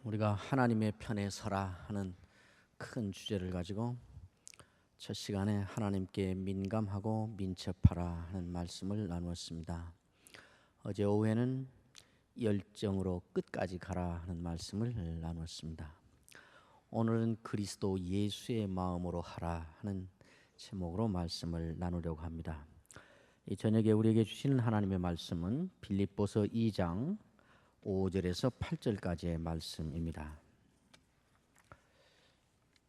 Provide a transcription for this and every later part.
우리가 하나님의 편에 서라 하는 큰 주제를 가지고 첫 시간에 하나님께 민감하고 민첩하라 하는 말씀을 나누었습니다. 어제 오후에는 열정으로 끝까지 가라 하는 말씀을 나누었습니다. 오늘은 그리스도 예수의 마음으로 하라 하는 제목으로 말씀을 나누려고 합니다. 이 저녁에 우리에게 주시는 하나님의 말씀은 빌립보서 2장 5절에서 8절까지의 말씀입니다.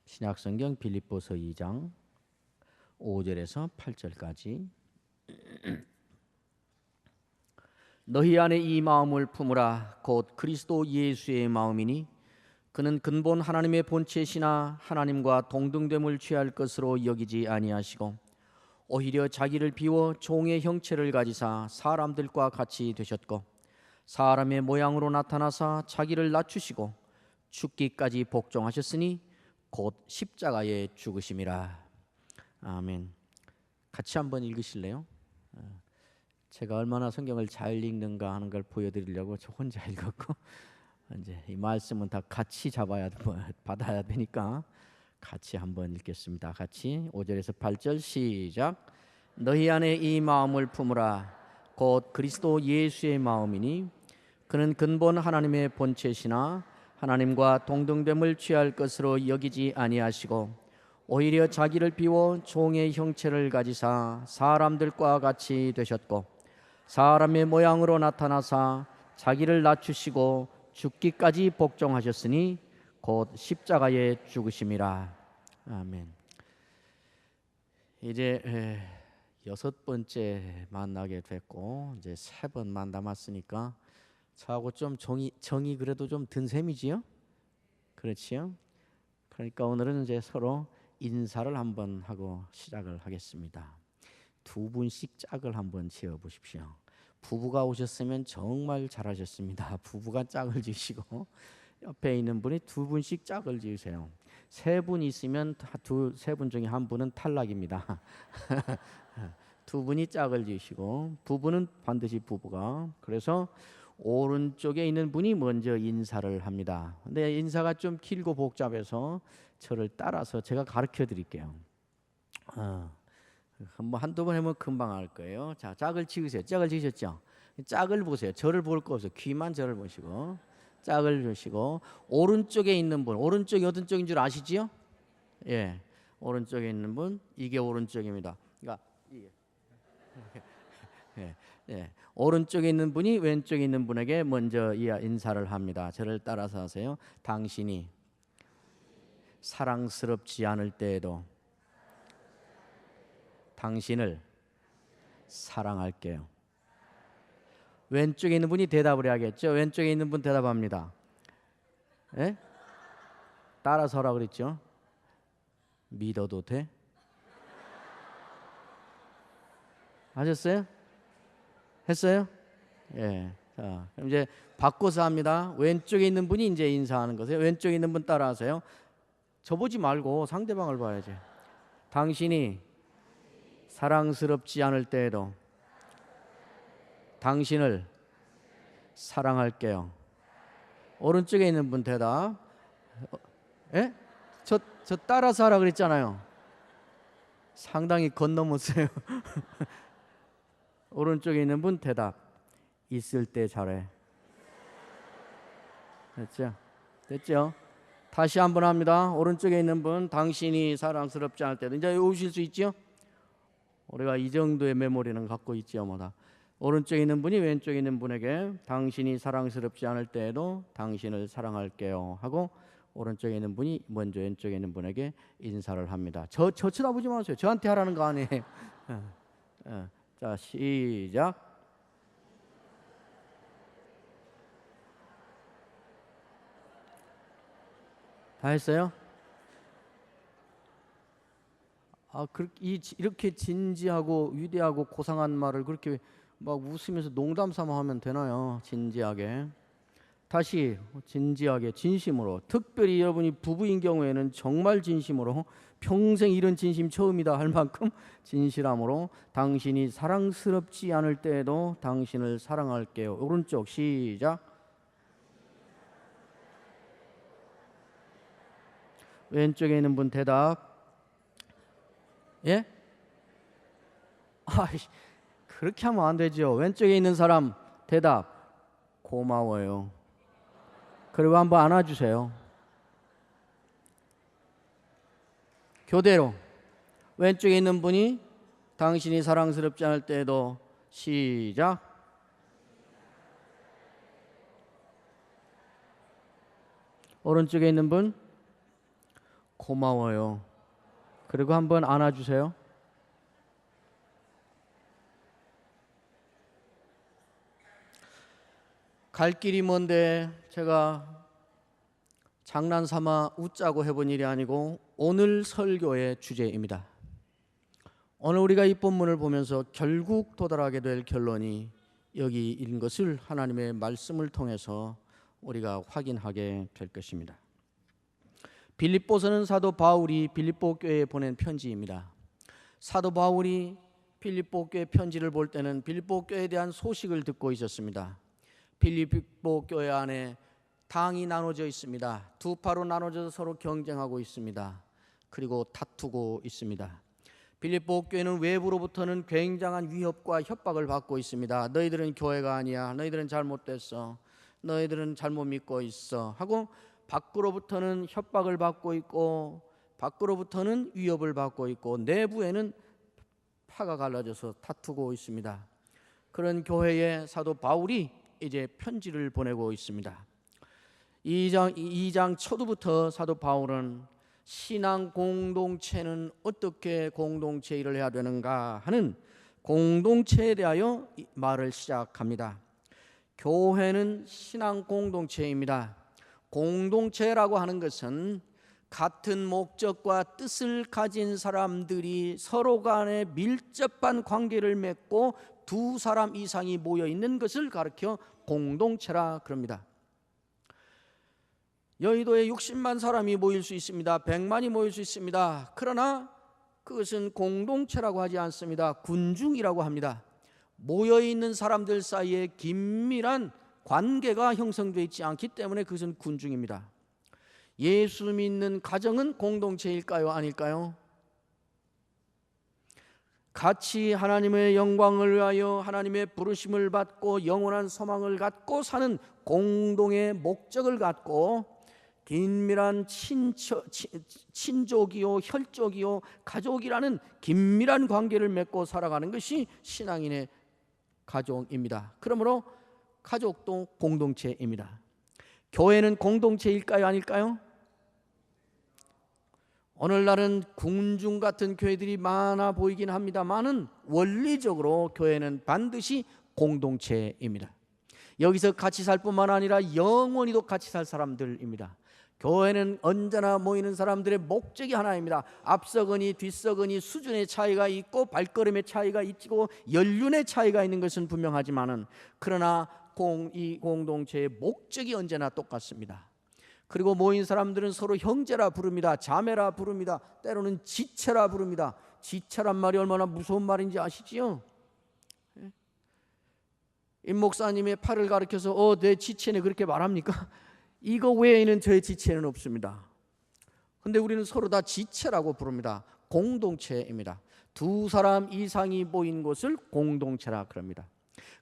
신약성경 빌립보서 2장 5절에서 8절까지. 너희 안에 이 마음을 품으라. 곧 그리스도 예수의 마음이니 그는 근본 하나님의 본체시나 하나님과 동등됨을 취할 것으로 여기지 아니하시고 오히려 자기를 비워 종의 형체를 가지사 사람들과 같이 되셨고 사람의 모양으로 나타나사 자기를 낮추시고 죽기까지 복종하셨으니 곧 십자가에 죽으심이라. 아멘. 같이 한번 읽으실래요? 제가 얼마나 성경을 잘 읽는가 하는 걸 보여드리려고 저 혼자 읽었고 이제 이 말씀은 다 같이 받아야 되니까 같이 한번 읽겠습니다. 같이 5절에서 8절 시작. 너희 안에 이 마음을 품으라. 곧 그리스도 예수의 마음이니 그는 근본 하나님의 본체시나 하나님과 동등됨을 취할 것으로 여기지 아니하시고 오히려 자기를 비워 종의 형체를 가지사 사람들과 같이 되셨고 사람의 모양으로 나타나사 자기를 낮추시고 죽기까지 복종하셨으니 곧 십자가에 죽으심이라. 아멘. 이제 6번째 만나게 됐고 이제 3번만 남았으니까 저하고 좀 정이 그래도 좀 든 셈이지요? 그렇지요? 그러니까 오늘은 이제 서로 인사를 한번 하고 시작을 하겠습니다. 두 분씩 짝을 한번 지어 보십시오. 부부가 오셨으면 정말 잘하셨습니다. 부부가 짝을 지으시고 옆에 있는 분이 두 분씩 짝을 지으세요. 세 분 있으면 세 분 중에 한 분은 탈락입니다. 두 분이 짝을 지으시고 부부는 반드시 부부가. 그래서 오른쪽에 있는 분이 먼저 인사를 합니다. 근데 인사가 좀 길고 복잡해서 저를 따라서 제가 가르쳐 드릴게요. 뭐 한두 번 하면 금방 알 거예요. 자, 짝을 지으세요. 짝을 지으셨죠? 짝을 보세요. 저를 볼 거 없어요. 귀만 저를 보시고 짝을 보시고 오른쪽에 있는 분, 오른쪽이 어떤 쪽인 줄 아시지요? 예, 오른쪽에 있는 분, 이게 오른쪽입니다. 그러니까 이게 예, 오른쪽에 있는 분이 왼쪽에 있는 분에게 먼저 인사를 합니다. 저를 따라서 하세요. 당신이 사랑스럽지 않을 때에도 당신을 사랑할게요. 왼쪽에 있는 분이 대답을 해야겠죠. 왼쪽에 있는 분 대답합니다. 예? 따라서 하라고 그랬죠. 믿어도 돼? 하셨어요? 했어요? 예. 자, 그럼 이제 바꿔서 합니다. 왼쪽에 있는 분이 이제 인사하는 거세요. 왼쪽에 있는 분 따라하세요. 저 보지 말고 상대방을 봐야지. 당신이 사랑스럽지 않을 때에도 당신을 사랑할게요. 오른쪽에 있는 분 대답. 예? 저 따라서 하라 그랬잖아요. 상당히 건너mus어요. 오른쪽에 있는 분 대답. 있을 때 잘해. 됐죠? 됐죠? 다시 한번 합니다. 오른쪽에 있는 분, 당신이 사랑스럽지 않을 때도 이제 오실 수 있죠? 우리가 이 정도의 메모리는 갖고 있지요, 뭐다. 오른쪽에 있는 분이 왼쪽에 있는 분에게 당신이 사랑스럽지 않을 때에도 당신을 사랑할게요 하고 오른쪽에 있는 분이 먼저 왼쪽에 있는 분에게 인사를 합니다. 저 쳐다보지 마세요. 저한테 하라는 거 아니에요. 자, 시작. 다 했어요? 이렇게 진지하고 위대하고 고상한 말을 그렇게 막 웃으면서 농담 삼아 하면 되나요? 진지하게. 다시 진지하게 진심으로. 특별히 여러분이 부부인 경우에는 정말 진심으로 평생 이런 진심 처음이다 할 만큼 진실함으로 당신이 사랑스럽지 않을 때에도 당신을 사랑할게요. 오른쪽 시작. 왼쪽에 있는 분 대답. 예? 그렇게 하면 안 되죠. 왼쪽에 있는 사람 대답. 고마워요. 그리고 한번 안아주세요. 교대로 왼쪽에 있는 분이 당신이 사랑스럽지 않을 때에도 시작. 오른쪽에 있는 분 고마워요. 그리고 한번 안아주세요. 갈 길이 먼데 제가 장난삼아 웃자고 해본 일이 아니고 오늘 설교의 주제입니다. 오늘 우리가 이 본문을 보면서 결국 도달하게 될 결론이 여기인 것을 하나님의 말씀을 통해서 우리가 확인하게 될 것입니다. 빌립보서는 사도 바울이 빌립보 교회에 보낸 편지입니다. 사도 바울이 빌립보 교회 편지를 볼 때는 빌립보 교회에 대한 소식을 듣고 있었습니다. 빌립보 교회 안에 당이 나눠져 있습니다. 두 파로 나눠져서 서로 경쟁하고 있습니다. 그리고 다투고 있습니다. 빌립보 교회는 외부로부터는 굉장한 위협과 협박을 받고 있습니다. 너희들은 교회가 아니야. 너희들은 잘못됐어. 너희들은 잘못 믿고 있어. 하고 밖으로부터는 협박을 받고 있고 밖으로부터는 위협을 받고 있고 내부에는 파가 갈라져서 다투고 있습니다. 그런 교회에 사도 바울이 이제 편지를 보내고 있습니다. 2장 초두부터 사도 바울은 신앙 공동체는 어떻게 공동체 일을 해야 되는가 하는 공동체에 대하여 말을 시작합니다. 교회는 신앙 공동체입니다. 공동체라고 하는 것은 같은 목적과 뜻을 가진 사람들이 서로 간에 밀접한 관계를 맺고 두 사람 이상이 모여 있는 것을 가리켜 공동체라 그럽니다. 여의도에 60만 사람이 모일 수 있습니다. 100만이 모일 수 있습니다. 그러나 그것은 공동체라고 하지 않습니다. 군중이라고 합니다. 모여있는 사람들 사이에 긴밀한 관계가 형성되어 있지 않기 때문에 그것은 군중입니다. 예수 믿는 가정은 공동체일까요? 아닐까요? 같이 하나님의 영광을 위하여 하나님의 부르심을 받고 영원한 소망을 갖고 사는 공동의 목적을 갖고 긴밀한 친족이요 혈족이요 가족이라는 긴밀한 관계를 맺고 살아가는 것이 신앙인의 가족입니다. 그러므로 가족도 공동체입니다. 교회는 공동체일까요? 아닐까요? 오늘날은 군중 같은 교회들이 많아 보이긴 합니다만은 원리적으로 교회는 반드시 공동체입니다. 여기서 같이 살 뿐만 아니라 영원히도 같이 살 사람들입니다. 교회는 언제나 모이는 사람들의 목적이 하나입니다. 앞서거니 뒤서거니 수준의 차이가 있고 발걸음의 차이가 있고 연륜의 차이가 있는 것은 분명하지만은 그러나 이 공동체의 목적이 언제나 똑같습니다. 그리고 모인 사람들은 서로 형제라 부릅니다. 자매라 부릅니다. 때로는 지체라 부릅니다. 지체란 말이 얼마나 무서운 말인지 아시지요? 임 목사님의 팔을 가리켜서 내 지체네 그렇게 말합니까? 이거 외에는 저의 지체는 없습니다. 근데 우리는 서로 다 지체라고 부릅니다. 공동체입니다. 두 사람 이상이 모인 곳을 공동체라 그럽니다.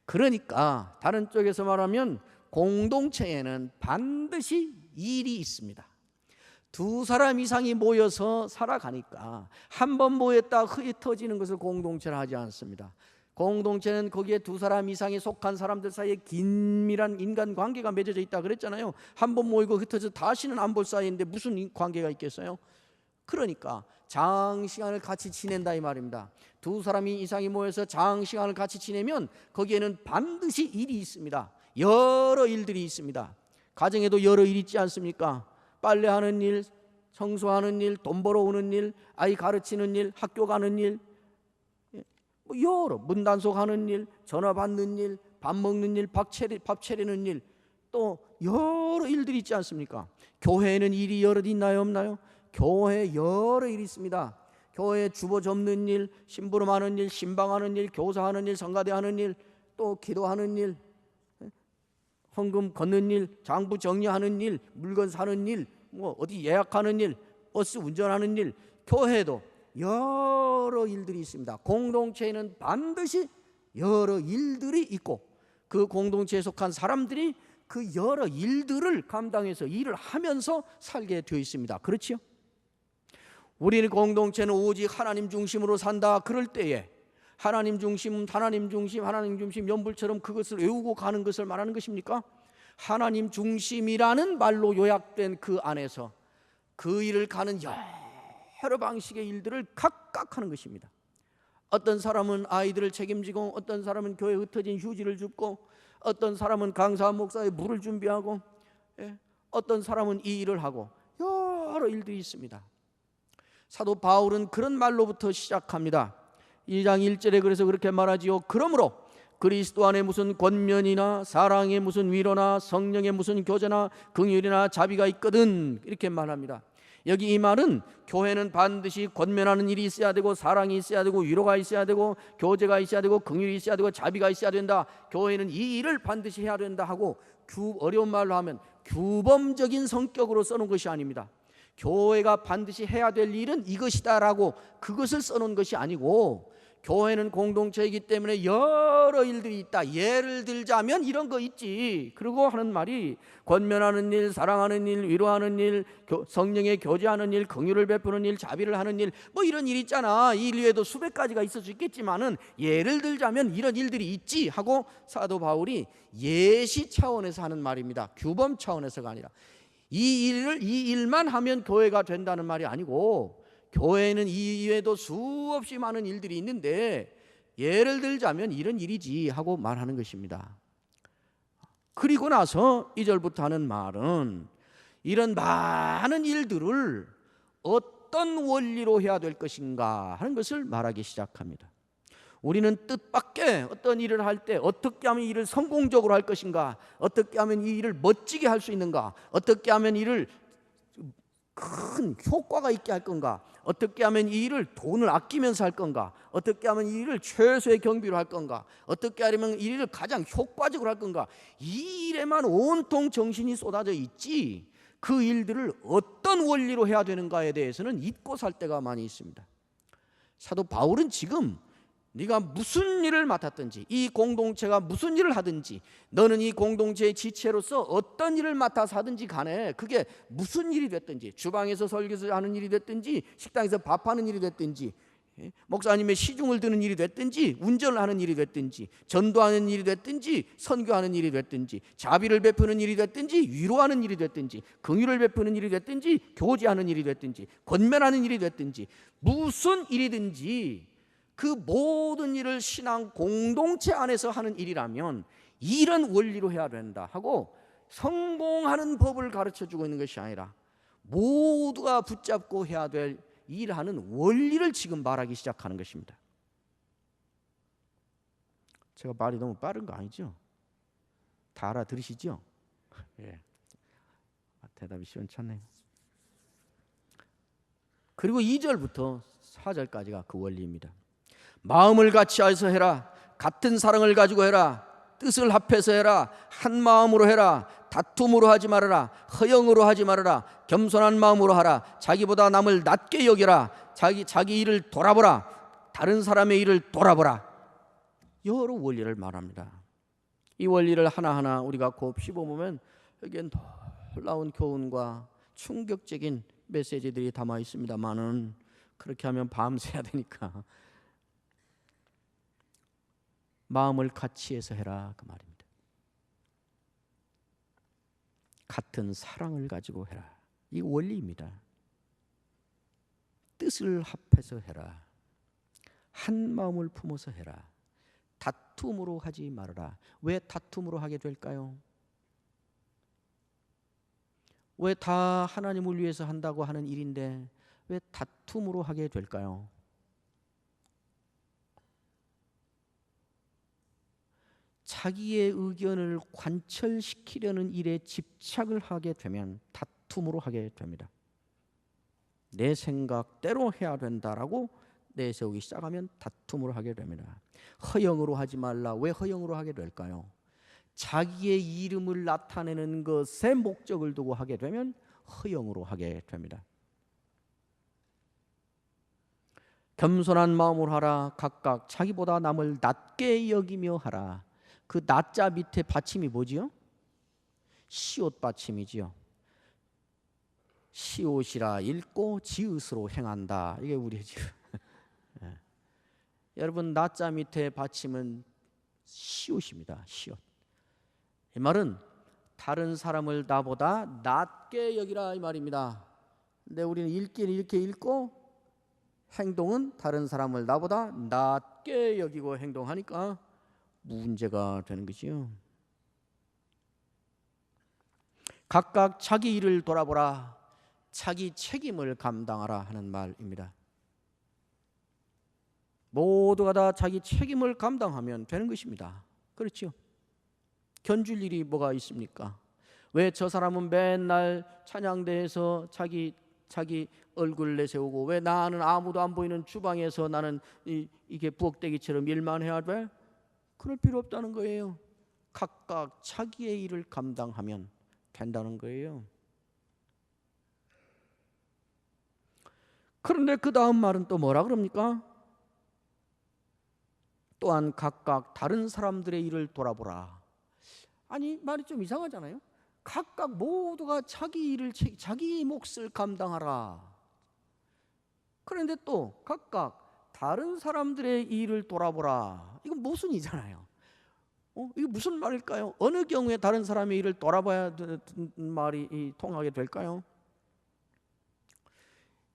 그러니까 다른 쪽에서 말하면 공동체에는 반드시 일이 있습니다. 두 사람 이상이 모여서 살아가니까 한 번 모였다 흩어지는 것을 공동체라 하지 않습니다. 공동체는 거기에 두 사람 이상이 속한 사람들 사이에 긴밀한 인간관계가 맺어져 있다 그랬잖아요. 한 번 모이고 흩어져 다시는 안 볼 사이인데 무슨 관계가 있겠어요? 그러니까 장시간을 같이 지낸다 이 말입니다. 두 사람이 이상이 모여서 장시간을 같이 지내면 거기에는 반드시 일이 있습니다. 여러 일들이 있습니다. 가정에도 여러 일이 있지 않습니까? 빨래하는 일, 청소하는 일, 돈 벌어오는 일, 아이 가르치는 일, 학교 가는 일, 여러 문단속하는 일, 전화 받는 일, 밥 먹는 일, 밥 차리는 일, 또 여러 일들이 있지 않습니까? 교회에는 일이 여럿 있나요 없나요? 교회에 여러 일이 있습니다. 교회에 주보 접는 일, 심부름하는 일, 신방하는 일, 교사하는 일, 성가대하는 일, 또 기도하는 일, 헌금 걷는 일, 장부 정리하는 일, 물건 사는 일, 어디 예약하는 일, 버스 운전하는 일, 교회도 여러 일들이 있습니다. 공동체에는 반드시 여러 일들이 있고 그 공동체에 속한 사람들이 그 여러 일들을 감당해서 일을 하면서 살게 되어 있습니다. 그렇지요? 우리는 공동체는 오직 하나님 중심으로 산다. 그럴 때에 하나님 중심, 연불처럼 그것을 외우고 가는 것을 말하는 것입니까? 하나님 중심이라는 말로 요약된 그 안에서 그 일을 가는 여러 방식의 일들을 각각 하는 것입니다. 어떤 사람은 아이들을 책임지고, 어떤 사람은 교회에 흩어진 휴지를 줍고, 어떤 사람은 강사 목사의 물을 준비하고, 어떤 사람은 이 일을 하고, 여러 일들이 있습니다. 사도 바울은 그런 말로부터 시작합니다. 2장 1절에 그래서 그렇게 말하지요. 그러므로 그리스도 안에 무슨 권면이나 사랑에 무슨 위로나 성령에 무슨 교제나 긍휼이나 자비가 있거든, 이렇게 말합니다. 여기 이 말은 교회는 반드시 권면하는 일이 있어야 되고, 사랑이 있어야 되고, 위로가 있어야 되고, 교제가 있어야 되고, 긍휼이 있어야 되고, 자비가 있어야 된다. 교회는 이 일을 반드시 해야 된다 하고, 어려운 말로 하면 규범적인 성격으로 써놓은 것이 아닙니다. 교회가 반드시 해야 될 일은 이것이다라고 그것을 써놓은 것이 아니고, 교회는 공동체이기 때문에 여러 일들이 있다. 예를 들자면 이런 거 있지. 그리고 하는 말이 권면하는 일, 사랑하는 일, 위로하는 일, 성령에 교제하는 일, 긍휼을 베푸는 일, 자비를 하는 일, 뭐 이런 일 있잖아. 이 일 외에도 수백 가지가 있을 수 있겠지만은 예를 들자면 이런 일들이 있지 하고 사도 바울이 예시 차원에서 하는 말입니다. 규범 차원에서가 아니라 이 일만 하면 교회가 된다는 말이 아니고, 교회는 이 이외에도 수없이 많은 일들이 있는데 예를 들자면 이런 일이지 하고 말하는 것입니다. 그리고 나서 2절부터 하는 말은 이런 많은 일들을 어떤 원리로 해야 될 것인가 하는 것을 말하기 시작합니다. 우리는 뜻밖의 어떤 일을 할 때 어떻게 하면 일을 성공적으로 할 것인가, 어떻게 하면 이 일을 멋지게 할 수 있는가, 어떻게 하면 일을 큰 효과가 있게 할 건가, 어떻게 하면 이 일을 돈을 아끼면서 할 건가, 어떻게 하면 이 일을 최소의 경비로 할 건가, 어떻게 하면 이 일을 가장 효과적으로 할 건가, 이 일에만 온통 정신이 쏟아져 있지 그 일들을 어떤 원리로 해야 되는가에 대해서는 잊고 살 때가 많이 있습니다. 사도 바울은 지금 네가 무슨 일을 맡았든지, 이 공동체가 무슨 일을 하든지, 너는 이 공동체의 지체로서 어떤 일을 맡아서 하든지 간에 그게 무슨 일이 됐든지, 주방에서 설교를 하는 일이 됐든지, 식당에서 밥하는 일이 됐든지, 목사님의 시중을 드는 일이 됐든지, 운전을 하는 일이 됐든지, 전도하는 일이 됐든지, 선교하는 일이 됐든지, 자비를 베푸는 일이 됐든지, 위로하는 일이 됐든지, 긍휼을 베푸는 일이 됐든지, 교제하는 일이 됐든지, 권면하는 일이 됐든지, 무슨 일이든지 그 모든 일을 신앙 공동체 안에서 하는 일이라면 이런 원리로 해야 된다 하고 성공하는 법을 가르쳐주고 있는 것이 아니라 모두가 붙잡고 해야 될 일하는 원리를 지금 말하기 시작하는 것입니다. 제가 말이 너무 빠른 거 아니죠? 다 알아들으시죠? 예. 대답이 시원찮네요. 그리고 2절부터 4절까지가 그 원리입니다. 마음을 같이해서 해라. 같은 사랑을 가지고 해라. 뜻을 합해서 해라. 한 마음으로 해라. 다툼으로 하지 말아라. 허영으로 하지 말아라. 겸손한 마음으로 하라. 자기보다 남을 낮게 여기라. 자기 일을 돌아보라. 다른 사람의 일을 돌아보라. 여러 원리를 말합니다. 이 원리를 하나하나 우리가 곱 씹어보면 여기엔 놀라운 교훈과 충격적인 메시지들이 담아 있습니다만은 그렇게 하면 밤새야 되니까 마음을 같이 해서 해라 그 말입니다. 같은 사랑을 가지고 해라. 이 원리입니다. 뜻을 합해서 해라. 한 마음을 품어서 해라. 다툼으로 하지 말아라. 왜 다툼으로 하게 될까요? 왜 다 하나님을 위해서 한다고 하는 일인데 왜 다툼으로 하게 될까요? 자기의 의견을 관철시키려는 일에 집착을 하게 되면 다툼으로 하게 됩니다. 내 생각대로 해야 된다라고 내세우기 시작하면 다툼으로 하게 됩니다. 허영으로 하지 말라. 왜 허영으로 하게 될까요? 자기의 이름을 나타내는 것에 목적을 두고 하게 되면 허영으로 하게 됩니다. 겸손한 마음으로 하라. 각각 자기보다 남을 낮게 여기며 하라. 그 낮자 밑에 받침이 뭐지요? 시옷 받침이지요. 시옷이라 읽고 지읒으로 행한다. 이게 우리 지금 여러분, 낮자 밑에 받침은 시옷입니다. 시옷. 이 말은 다른 사람을 나보다 낮게 여기라 이 말입니다. 근데 우리는 읽기는 이렇게 읽고 행동은 다른 사람을 나보다 낮게 여기고 행동하니까 문제가 되는 거지요. 각각 자기 일을 돌아보라. 자기 책임을 감당하라 하는 말입니다. 모두가 다 자기 책임을 감당하면 되는 것입니다. 그렇죠? 견줄 일이 뭐가 있습니까? 왜 저 사람은 맨날 찬양대에서 자기 얼굴 내세우고 왜 나는 아무도 안 보이는 주방에서 나는 이게 부엌대기처럼 일만 해야 돼? 그럴 필요 없다는 거예요. 각각 자기의 일을 감당하면 된다는 거예요. 그런데 그 다음 말은 또 뭐라 그럽니까? 또한 각각 다른 사람들의 일을 돌아보라. 아니, 말이 좀 이상하잖아요. 각각 모두가 자기 일을 자기 몫을 감당하라. 그런데 또 각각 다른 사람들의 일을 돌아보라. 이건 모순이잖아요. 이게 무슨 말일까요? 어느 경우에 다른 사람의 일을 돌아봐야 되는 말이 통하게 될까요?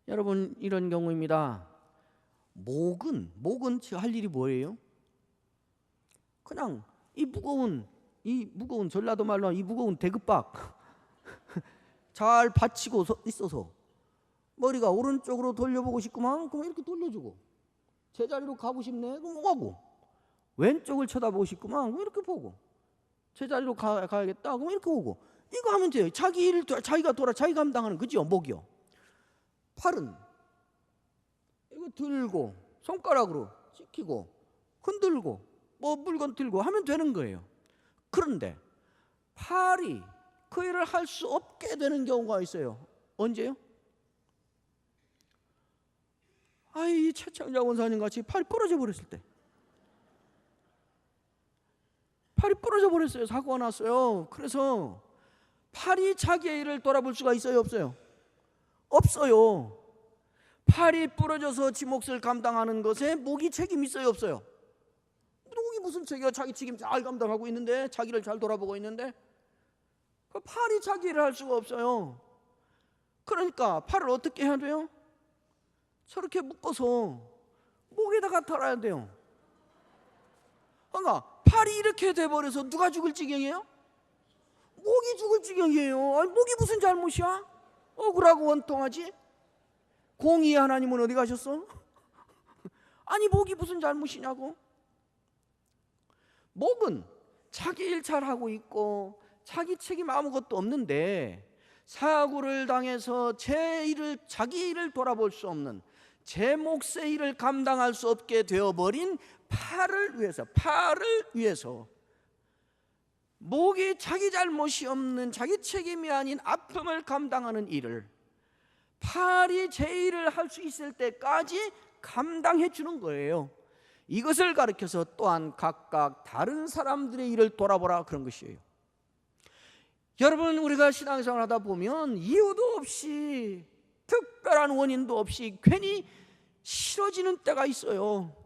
여러분, 이런 경우입니다. 목은 할 일이 뭐예요? 그냥 이 무거운 전라도 말로 이 무거운 대급박 잘 받치고 있어서 머리가 오른쪽으로 돌려보고 싶구만, 그럼 이렇게 돌려주고, 제자리로 가고 싶네, 그럼 가고, 왼쪽을 쳐다보고 싶구만, 그럼 이렇게 보고, 제자리로 가야겠다, 그럼 이렇게 오고. 이거 하면 돼요. 자기 일을 자기가 자기가 감당하는 거죠. 목이요. 팔은 이거 들고 손가락으로 찍히고 흔들고 뭐 물건 들고 하면 되는 거예요. 그런데 팔이 그 일을 할 수 없게 되는 경우가 있어요. 언제요? 이 최창자 원사님 같이 팔이 부러져 버렸을 때. 팔이 부러져 버렸어요. 사고가 났어요. 그래서 팔이 자기의 일을 돌아볼 수가 있어요, 없어요? 없어요. 팔이 부러져서 지 몫을 감당하는 것에 목이 책임 있어요, 없어요? 목이 무슨 책이야? 자기 책임 잘 감당하고 있는데, 자기를 잘 돌아보고 있는데 팔이 자기 일을 할 수가 없어요. 그러니까 팔을 어떻게 해야 돼요? 저렇게 묶어서 목에다가 달아야 돼요. 그러니까 팔이 이렇게 돼버려서 누가 죽을 지경이에요? 목이 죽을 지경이에요. 아니, 목이 무슨 잘못이야? 억울하고 원통하지? 공의의 하나님은 어디 가셨어? 아니, 목이 무슨 잘못이냐고? 목은 자기 일 잘하고 있고 자기 책임 아무것도 없는데 사고를 당해서 자기 일을 돌아볼 수 없는, 제 몫의 일을 감당할 수 없게 되어버린 팔을 위해서 목이 자기 잘못이 없는, 자기 책임이 아닌 아픔을 감당하는 일을 팔이 제 일을 할 수 있을 때까지 감당해 주는 거예요. 이것을 가르쳐서 또한 각각 다른 사람들의 일을 돌아보라, 그런 것이에요. 여러분, 우리가 신앙생활 하다 보면 이유도 없이, 특별한 원인도 없이 괜히 싫어지는 때가 있어요.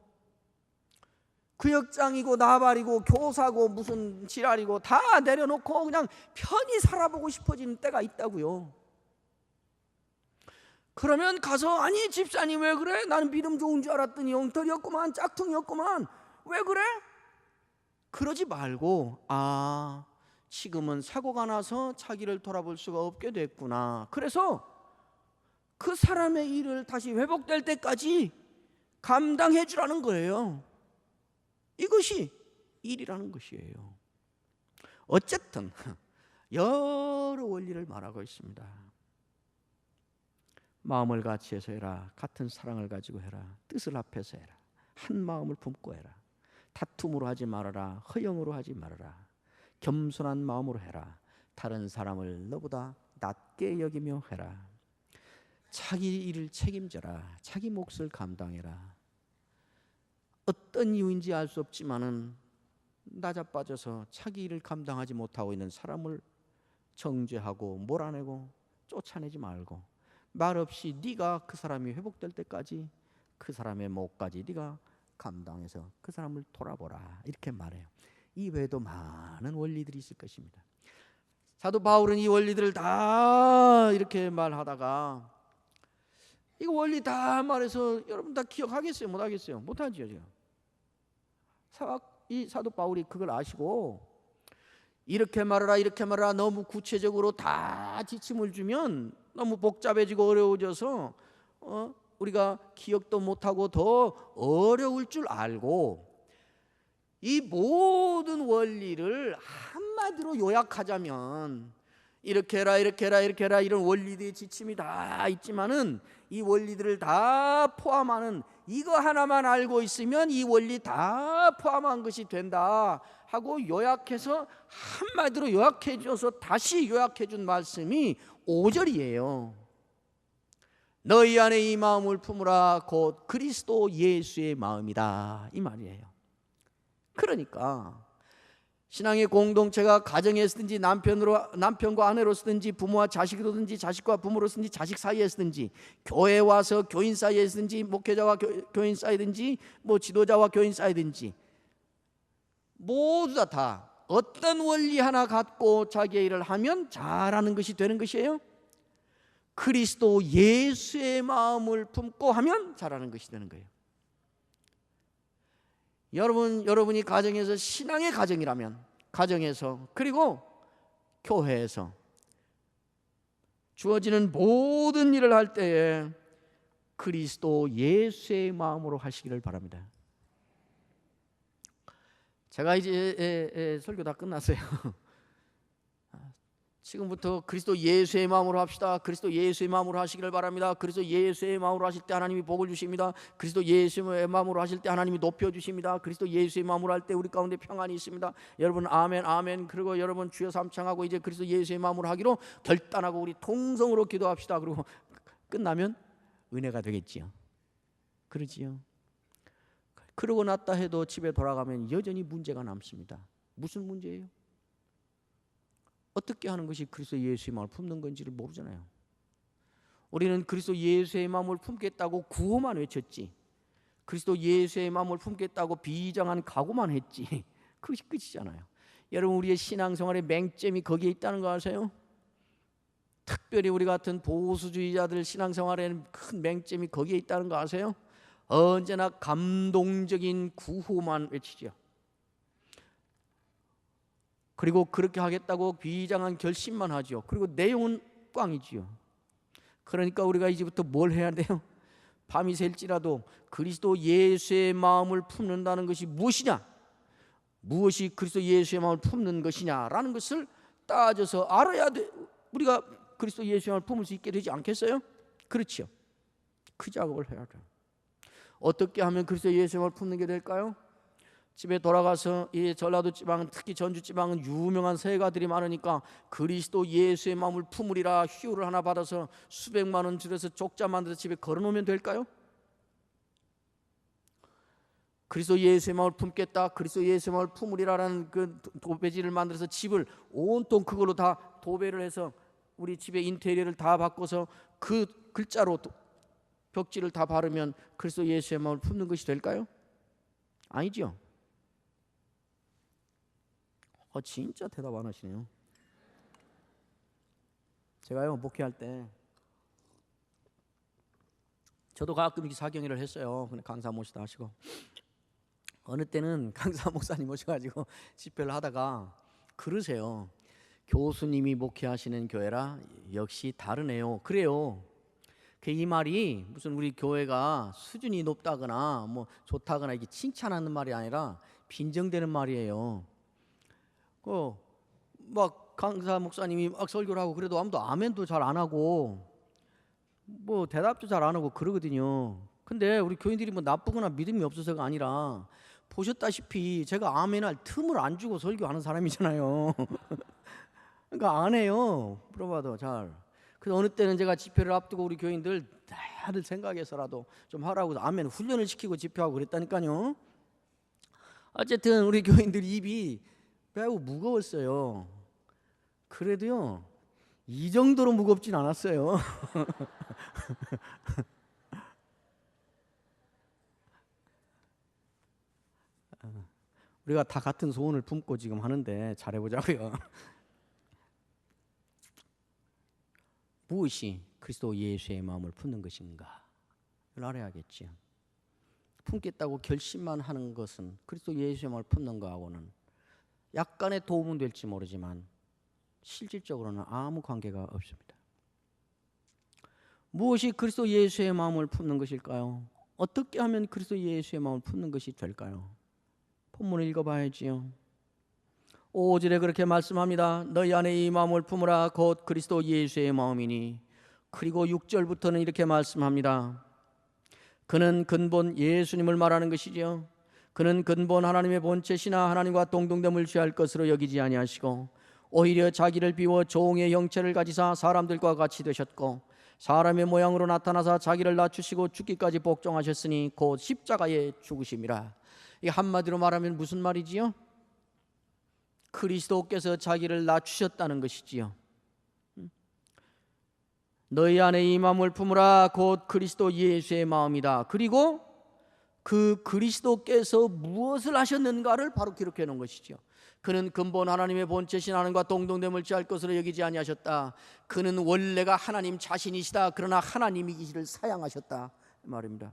구역장이고 나발이고 교사고 무슨 지랄이고 다 내려놓고 그냥 편히 살아보고 싶어지는 때가 있다고요. 그러면 가서, 아니 집사님 왜 그래? 나는 믿음 좋은 줄 알았더니 엉터리였구만, 짝퉁이었구만, 왜 그래? 그러지 말고, 지금은 사고가 나서 자기를 돌아볼 수가 없게 됐구나, 그래서 그 사람의 일을 다시 회복될 때까지 감당해 주라는 거예요. 이것이 일이라는 것이에요. 어쨌든 여러 원리를 말하고 있습니다. 마음을 같이 해서 해라. 같은 사랑을 가지고 해라. 뜻을 합해서 해라. 한 마음을 품고 해라. 다툼으로 하지 말아라. 허영으로 하지 말아라. 겸손한 마음으로 해라. 다른 사람을 너보다 낮게 여기며 해라. 자기 일을 책임져라. 자기 몫을 감당해라. 어떤 이유인지 알 수 없지만은 나자빠져서 자기 일을 감당하지 못하고 있는 사람을 정죄하고 몰아내고 쫓아내지 말고 말없이 네가 그 사람이 회복될 때까지 그 사람의 몫까지 네가 감당해서 그 사람을 돌아보라, 이렇게 말해요. 이 외에도 많은 원리들이 있을 것입니다. 사도 바울은 이 원리들을 다 이렇게 말하다가 이거 원리 다 말해서 여러분 다 기억하겠어요? 못하겠어요? 못하죠. 이 사도 바울이 그걸 아시고 이렇게 말하라 이렇게 말하라 너무 구체적으로 다 지침을 주면 너무 복잡해지고 어려워져서 우리가 기억도 못하고 더 어려울 줄 알고 이 모든 원리를 한마디로 요약하자면 이렇게 해라 이렇게 해라 이렇게 해라 이런 원리들의 지침이 다 있지만은 이 원리들을 다 포함하는, 이거 하나만 알고 있으면 이 원리 다 포함한 것이 된다 하고 요약해서 한마디로 요약해 줘서 다시 요약해 준 말씀이 5절이에요. 너희 안에 이 마음을 품으라 곧 그리스도 예수의 마음이다, 이 말이에요. 그러니까 신앙의 공동체가 가정에서든지 남편과 아내로서든지 부모와 자식으로든지 자식과 부모로서든지 자식 사이에서든지 교회 와서 교인 사이에서든지 목회자와 교인 사이든지 뭐 지도자와 교인 사이든지 모두 다 어떤 원리 하나 갖고 자기의 일을 하면 잘하는 것이 되는 것이에요. 그리스도 예수의 마음을 품고 하면 잘하는 것이 되는 거예요. 여러분이 가정에서 신앙의 가정이라면 가정에서 그리고 교회에서 주어지는 모든 일을 할 때에 그리스도 예수의 마음으로 하시기를 바랍니다. 제가 이제 설교 다 끝났어요. 지금부터 그리스도 예수의 마음으로 합시다. 그리스도 예수의 마음으로 하시기를 바랍니다. 그리스도 예수의 마음으로 하실 때 하나님이 복을 주십니다. 그리스도 예수의 마음으로 하실 때 하나님이 높여주십니다. 그리스도 예수의 마음으로 할 때 우리 가운데 평안이 있습니다. 여러분 아멘 아멘. 그리고 여러분 주여 삼창하고 이제 그리스도 예수의 마음으로 하기로 결단하고 우리 통성으로 기도합시다. 그리고 끝나면 은혜가 되겠지요. 그러지요. 그러고 났다 해도 집에 돌아가면 여전히 문제가 남습니다. 무슨 문제예요? 어떻게 하는 것이 그리스도 예수의 마음을 품는 건지를 모르잖아요. 우리는 그리스도 예수의 마음을 품겠다고 구호만 외쳤지, 그리스도 예수의 마음을 품겠다고 비장한 각오만 했지, 그것이 끝이잖아요. 여러분 우리의 신앙생활의 맹점이 거기에 있다는 거 아세요? 특별히 우리 같은 보수주의자들 신앙생활에는 큰 맹점이 거기에 있다는 거 아세요? 언제나 감동적인 구호만 외치죠. 그리고 그렇게 하겠다고 비장한 결심만 하죠. 그리고 내용은 꽝이지요. 그러니까 우리가 이제부터 뭘 해야 돼요? 밤이 샐지라도 그리스도 예수의 마음을 품는다는 것이 무엇이냐, 무엇이 그리스도 예수의 마음을 품는 것이냐라는 것을 따져서 알아야 돼. 우리가 그리스도 예수의 마음을 품을 수 있게 되지 않겠어요? 그렇죠. 그 작업을 해야 돼요. 어떻게 하면 그리스도 예수의 마음을 품는 게 될까요? 집에 돌아가서 이 전라도 지방, 특히 전주 지방은 유명한 세가들이 많으니까 그리스도 예수의 마음을 품으리라 휴를 하나 받아서 수백만 원 들여서 족자 만들어서 집에 걸어놓으면 될까요? 그리스도 예수의 마음을 품겠다, 그리스도 예수의 마음을 품으리라라는 그 도배지를 만들어서 집을 온통 그걸로 다 도배를 해서 우리 집의 인테리어를 다 바꿔서 그 글자로 벽지를 다 바르면 그리스도 예수의 마음을 품는 것이 될까요? 아니죠. 진짜 대답 안 하시네요. 제가요 목회할 때 저도 가끔 이렇게 사경회를 했어요. 근데 강사 모시다 하시고 어느 때는 강사 목사님 모셔가지고 집회를 하다가 그러세요. 교수님이 목회하시는 교회라 역시 다르네요. 그래요. 이 말이 무슨 우리 교회가 수준이 높다거나 뭐 좋다거나 이게 칭찬하는 말이 아니라 빈정되는 말이에요. 막 강사 목사님이 막 설교를 하고 그래도 아무도 아멘도 잘 안 하고 뭐 대답도 잘 안 하고 그러거든요. 근데 우리 교인들이 뭐 나쁘거나 믿음이 없어서가 아니라 보셨다시피 제가 아멘할 틈을 안 주고 설교하는 사람이잖아요. 그러니까 안 해요. 물어봐도 잘. 그래서 어느 때는 제가 집회를 앞두고 우리 교인들 다들 생각해서라도 좀 하라고 아멘 훈련을 시키고 집회하고 그랬다니까요. 어쨌든 우리 교인들 입이 매우 무거웠어요. 그래도요, 이 정도로 무겁진 않았어요. 우리가 다 같은 소원을 품고 지금 하는데 잘해보자고요. 무엇이 그리스도 예수의 마음을 품는 것인가? 이걸 알아야겠지요. 품겠다고 결심만 하는 것은 그리스도 예수의 마음을 품는 것하고는 약간의 도움은 될지 모르지만 실질적으로는 아무 관계가 없습니다. 무엇이 그리스도 예수의 마음을 품는 것일까요? 어떻게 하면 그리스도 예수의 마음을 품는 것이 될까요? 본문을 읽어봐야지요. 5절에 그렇게 말씀합니다. 너희 안에 이 마음을 품으라 곧 그리스도 예수의 마음이니. 그리고 6절부터는 이렇게 말씀합니다. 그는 근본 예수님을 말하는 것이지요. 그는 근본 하나님의 본체시나 하나님과 동등됨을 취할 것으로 여기지 아니하시고 오히려 자기를 비워 종의 형체를 가지사 사람들과 같이 되셨고 사람의 모양으로 나타나사 자기를 낮추시고 죽기까지 복종하셨으니 곧 십자가에 죽으심이라. 이 한마디로 말하면 무슨 말이지요? 그리스도께서 자기를 낮추셨다는 것이지요. 너희 안에 이 마음을 품으라 곧 그리스도 예수의 마음이다. 그리고 그 그리스도께서 무엇을 하셨는가를 바로 기록해 놓은 것이죠. 그는 근본 하나님의 본체신 하나님과 동등됨을 취할 것으로 여기지 아니하셨다. 그는 원래가 하나님 자신이시다. 그러나 하나님이기를 사양하셨다 말입니다.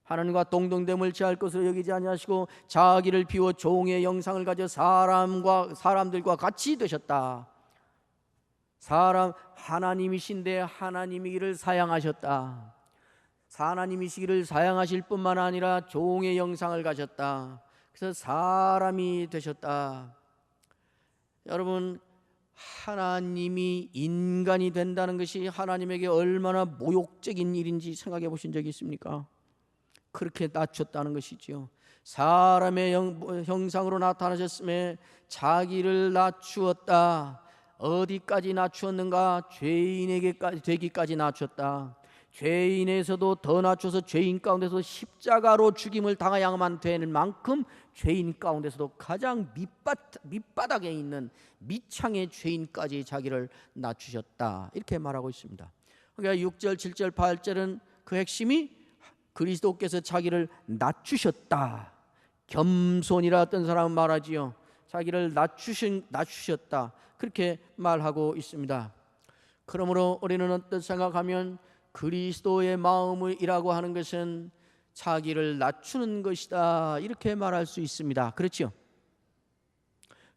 하나님과 동등됨을 취할 것으로 여기지 아니하시고 자기를 비워 종의 형상을 가져 사람들과 같이 되셨다. 하나님이신데 하나님이기를 사양하셨다. 하나님이시기를 사양하실 뿐만 아니라 종의 형상을 가졌다. 그래서 사람이 되셨다. 여러분, 하나님이 인간이 된다는 것이 하나님에게 얼마나 모욕적인 일인지 생각해 보신 적이 있습니까? 그렇게 낮췄다는 것이지요. 사람의 형상으로 나타나셨음에 자기를 낮추었다. 어디까지 낮추었는가? 죄인에게까지 되기까지 낮췄다. 죄인에서도 더 낮춰서 죄인 가운데서 십자가로 죽임을 당하야만 되는 만큼 죄인 가운데서도 가장 밑바닥에 있는 밑창의 죄인까지 자기를 낮추셨다. 이렇게 말하고 있습니다. 그러니까 6절, 7절, 8절은 그 핵심이 그리스도께서 자기를 낮추셨다. 겸손이라 어떤 사람은 말하지요. 자기를 낮추셨다. 그렇게 말하고 있습니다. 그러므로 우리는 어떤 생각하면 그리스도의 마음이라고 하는 것은 자기를 낮추는 것이다. 이렇게 말할 수 있습니다. 그렇죠?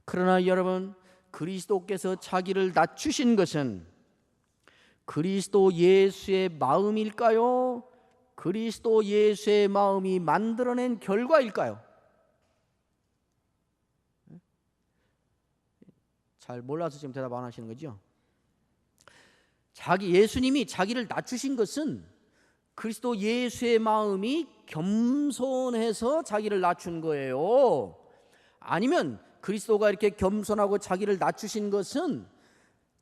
그러나 여러분, 그리스도께서 자기를 낮추신 것은 그리스도 예수의 마음일까요? 그리스도 예수의 마음이 만들어낸 결과일까요? 잘 몰라서 지금 대답 안 하시는 거죠? 예수님이 자기를 낮추신 것은 그리스도 예수의 마음이 겸손해서 자기를 낮춘 거예요. 아니면 그리스도가 이렇게 겸손하고 자기를 낮추신 것은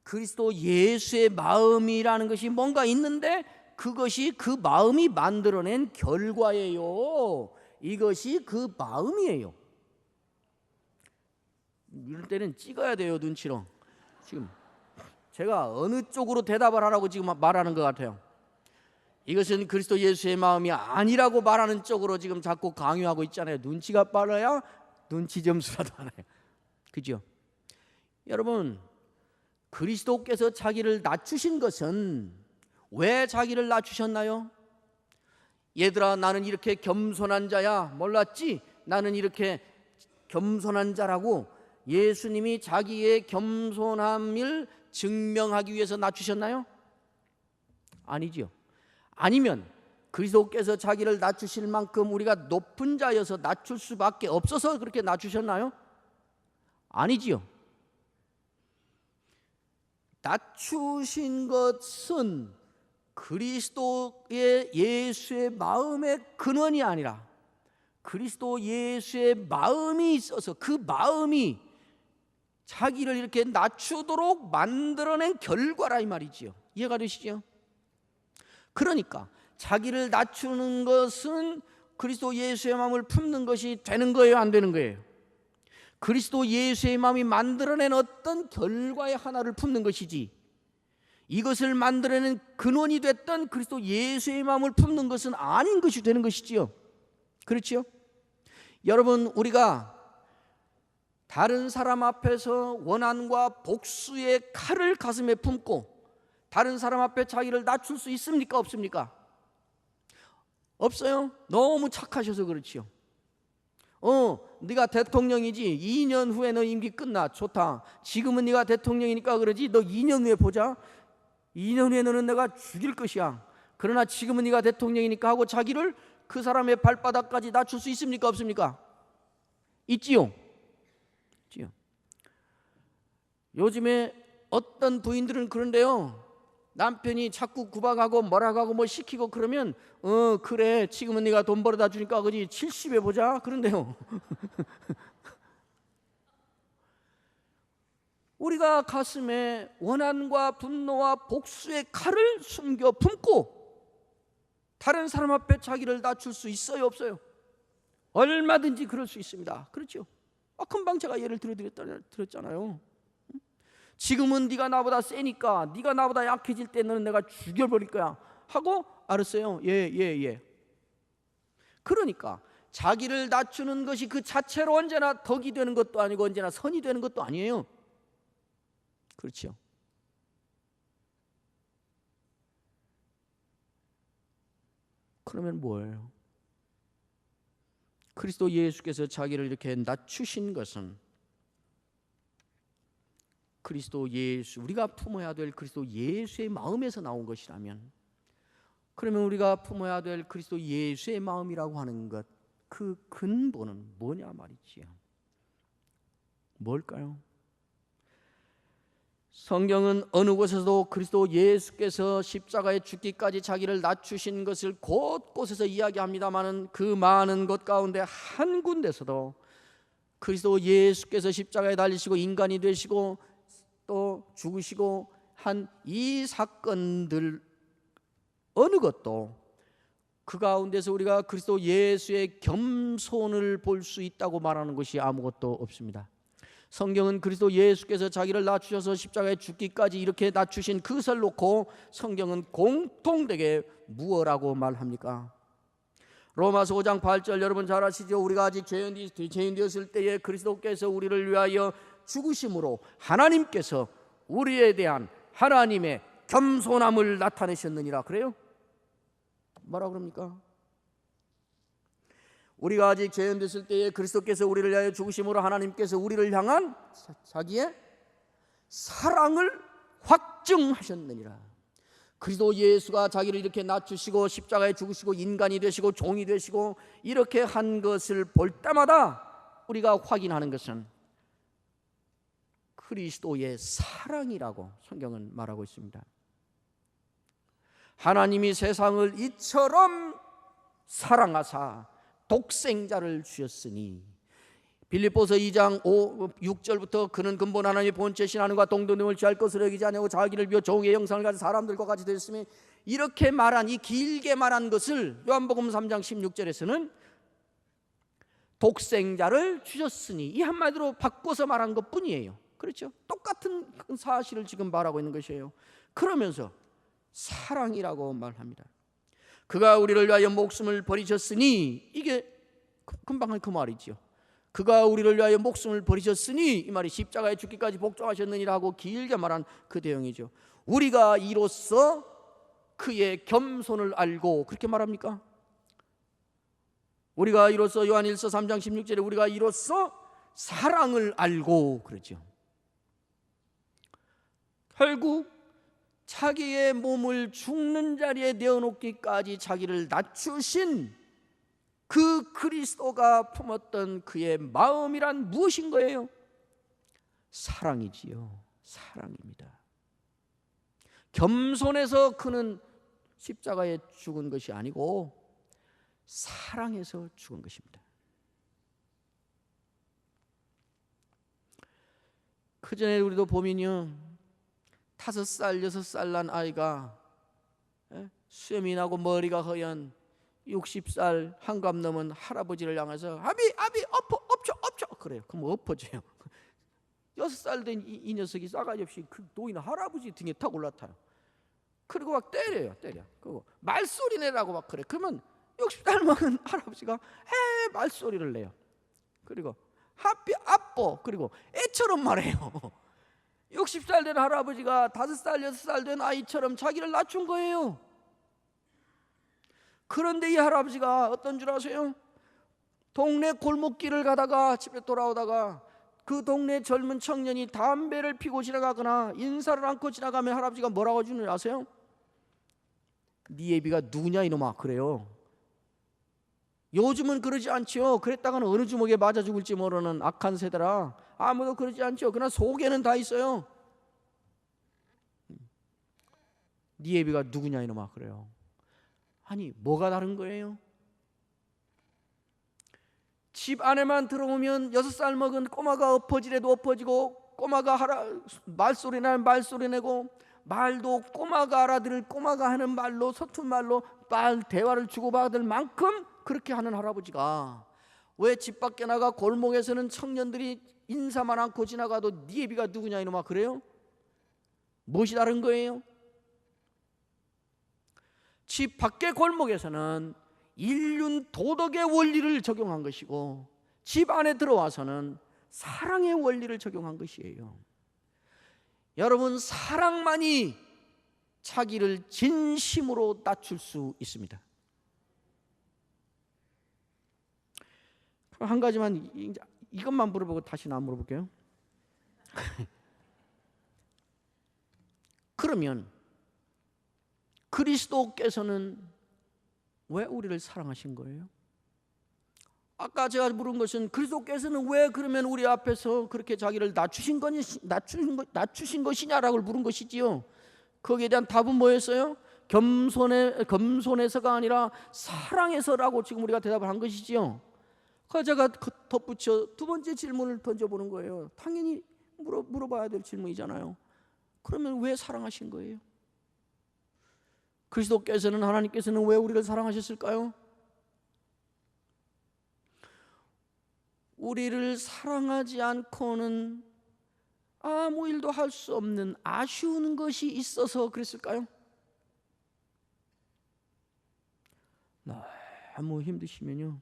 그리스도 예수의 마음이라는 것이 뭔가 있는데 그것이 그 마음이 만들어낸 결과예요. 이것이 그 마음이에요. 이럴 때는 찍어야 돼요, 눈치로. 지금 제가 어느 쪽으로 대답을 하라고 지금 말하는 것 같아요. 이것은 그리스도 예수의 마음이 아니라고 말하는 쪽으로 지금 자꾸 강요하고 있잖아요. 눈치가 빨라야 눈치 점수라도 하나요. 그죠? 여러분, 그리스도께서 자기를 낮추신 것은 왜 자기를 낮추셨나요? 얘들아, 나는 이렇게 겸손한 자야. 몰랐지? 나는 이렇게 겸손한 자라고 예수님이 자기의 겸손함을 증명하기 위해서 낮추셨나요? 아니지요. 아니면 그리스도께서 자기를 낮추실 만큼 우리가 높은 자여서 낮출 수밖에 없어서 그렇게 낮추셨나요? 아니지요. 낮추신 것은 그리스도의 예수의 마음의 근원이 아니라 그리스도 예수의 마음이 있어서 그 마음이 자기를 이렇게 낮추도록 만들어낸 결과라 이 말이지요. 이해가 되시죠? 그러니까 자기를 낮추는 것은 그리스도 예수의 마음을 품는 것이 되는 거예요, 안 되는 거예요? 그리스도 예수의 마음이 만들어낸 어떤 결과의 하나를 품는 것이지, 이것을 만들어낸 근원이 됐던 그리스도 예수의 마음을 품는 것은 아닌 것이 되는 것이지요. 그렇지요? 여러분, 우리가 다른 사람 앞에서 원한과 복수의 칼을 가슴에 품고 다른 사람 앞에 자기를 낮출 수 있습니까? 없습니까? 없어요. 너무 착하셔서 그렇지요. 네가 대통령이지 2년 후에 너 임기 끝나. 좋다. 지금은 네가 대통령이니까 그러지, 너 2년 후에 보자. 2년 후에 너는 내가 죽일 것이야. 그러나 지금은 네가 대통령이니까 하고 자기를 그 사람의 발바닥까지 낮출 수 있습니까? 없습니까? 있지요. 있지요. 요즘에 어떤 부인들은 그런데요, 남편이 자꾸 구박하고 뭐라고 하고 뭐 시키고 그러면 그래, 지금은 네가 돈 벌어다 주니까 그지 70에 보자 그런데요. 우리가 가슴에 원한과 분노와 복수의 칼을 숨겨 품고 다른 사람 앞에 자기를 낮출 수 있어요, 없어요? 얼마든지 그럴 수 있습니다. 그렇죠? 금방 제가 예를 들었잖아요. 지금은 네가 나보다 세니까, 네가 나보다 약해질 때 너는 내가 죽여버릴 거야 하고, 알았어요, 예. 그러니까 자기를 낮추는 것이 그 자체로 언제나 덕이 되는 것도 아니고 언제나 선이 되는 것도 아니에요. 그렇죠? 그러면 뭐예요? 그리스도 예수께서 자기를 이렇게 낮추신 것은 그리스도 예수, 우리가 품어야 될 그리스도 예수의 마음에서 나온 것이라면, 그러면 우리가 품어야 될 그리스도 예수의 마음이라고 하는 것, 그 근본은 뭐냐 말이지요. 뭘까요? 성경은 어느 곳에서도 그리스도 예수께서 십자가에 죽기까지 자기를 낮추신 것을 곳곳에서 이야기합니다마는, 그 많은 것 가운데 한 군데서도 그리스도 예수께서 십자가에 달리시고 인간이 되시고 또 죽으시고 한 이 사건들 어느 것도 그 가운데서 우리가 그리스도 예수의 겸손을 볼 수 있다고 말하는 것이 아무것도 없습니다. 성경은 그리스도 예수께서 자기를 낮추셔서 십자가에 죽기까지 이렇게 낮추신 그것을 놓고 성경은 공통되게 무엇라고 말합니까? 로마서 5장 8절 여러분 잘 아시죠? 우리가 아직 죄인 되었을 때에 그리스도께서 우리를 위하여 죽으심으로 하나님께서 우리에 대한 하나님의 겸손함을 나타내셨느니라. 그래요? 뭐라 그럽니까? 우리가 아직 죄인 됐을 때에 그리스도께서 우리를 위하여 죽으심으로 하나님께서 우리를 향한 자기의 사랑을 확증하셨느니라. 그리스도 예수가 자기를 이렇게 낮추시고 십자가에 죽으시고 인간이 되시고 종이 되시고 이렇게 한 것을 볼 때마다 우리가 확인하는 것은 그리스도의 사랑이라고 성경은 말하고 있습니다. 하나님이 세상을 이처럼 사랑하사 독생자를 주셨으니, 빌립보서 2장 6절부터 그는 근본 하나님의 본체신 하나님과 동등됨을 취할 것으로 여기지 아니하고 자기를 비워 종의 형상을 가진 사람들과 같이 되었으며, 이렇게 말한 이 길게 말한 것을 요한복음 3장 16절에서는 독생자를 주셨으니 이 한마디로 바꿔서 말한 것뿐이에요. 그렇죠? 똑같은 사실을 지금 말하고 있는 것이에요. 그러면서 사랑이라고 말합니다. 그가 우리를 위하여 목숨을 버리셨으니, 이게 금방 한 그 말이죠. 그가 우리를 위하여 목숨을 버리셨으니, 이 말이 십자가에 죽기까지 복종하셨느니라고 길게 말한 그 내용이죠. 우리가 이로써 그의 겸손을 알고, 그렇게 말합니까? 우리가 이로써 요한일서 3장 16절에 우리가 이로써 사랑을 알고 그러죠. 결국 자기의 몸을 죽는 자리에 내어놓기까지 자기를 낮추신 그 그리스도가 품었던 그의 마음이란 무엇인 거예요? 사랑이지요. 사랑입니다. 겸손해서 그는 십자가에 죽은 것이 아니고 사랑해서 죽은 것입니다. 그전에 우리도 보면요, 5살, 6살 난 아이가 수염이 나고 머리가 허연 60살 한갑 넘은 할아버지를 향해서 아비 엎쳐 그래요. 그럼 엎어져요. 6살 된 이 녀석이 싸가지 없이 그 노인 할아버지 등에 탁 올라타요. 그리고 막 때려요. 그리고 말소리 내라고 막 그래. 그러면 60살 먹은 할아버지가 말소리를 내요. 그리고 하삐 아뽀 그리고 애처럼 말해요. 60살 된 할아버지가 5살 6살 된 아이처럼 자기를 낮춘 거예요. 그런데 이 할아버지가 어떤 줄 아세요? 동네 골목길을 가다가 집에 돌아오다가 그 동네 젊은 청년이 담배를 피고 지나가거나 인사를 않고 지나가면 할아버지가 뭐라고 하는 줄 아세요? 네 애비가 누구냐 이놈아 그래요. 요즘은 그러지 않죠. 그랬다가는 어느 주먹에 맞아 죽을지 모르는 악한 세대라 아무도 그러지 않죠. 그러나 속에는 다 있어요. 네 애비가 누구냐 이놈아 그래요. 아니 뭐가 다른 거예요? 집 안에만 들어오면 6살 먹은 꼬마가 엎어지래도 엎어지고 꼬마가 말소리 나면 말소리 내고 말도 꼬마가 알아들을 꼬마가 하는 말로 서툰 말로 대화를 주고받을 만큼 그렇게 하는 할아버지가 왜 집 밖에 나가 골목에서는 청년들이 인사만 않고 지나가도 네 애비가 누구냐 이놈아 그래요? 무엇이 다른 거예요? 집 밖의 골목에서는 인륜 도덕의 원리를 적용한 것이고 집 안에 들어와서는 사랑의 원리를 적용한 것이에요. 여러분 사랑만이 자기를 진심으로 낮출 수 있습니다. 한 가지만 이것만 물어보고 다시는 안 물어볼게요. 그러면 그리스도께서는 왜 우리를 사랑하신 거예요? 아까 제가 물은 것은 그리스도께서는 왜 그러면 우리 앞에서 그렇게 자기를 낮추신 것이냐라고 물은 것이지요. 거기에 대한 답은 뭐였어요? 겸손해서가 아니라 사랑해서라고 지금 우리가 대답을 한 것이지요. 그래서 제가 덧붙여 두 번째 질문을 던져보는 거예요. 당연히 물어봐야 될 질문이잖아요. 그러면 왜 사랑하신 거예요? 그리스도께서는 하나님께서는 왜 우리를 사랑하셨을까요? 우리를 사랑하지 않고는 아무 일도 할 수 없는 아쉬운 것이 있어서 그랬을까요? 너무 힘드시면요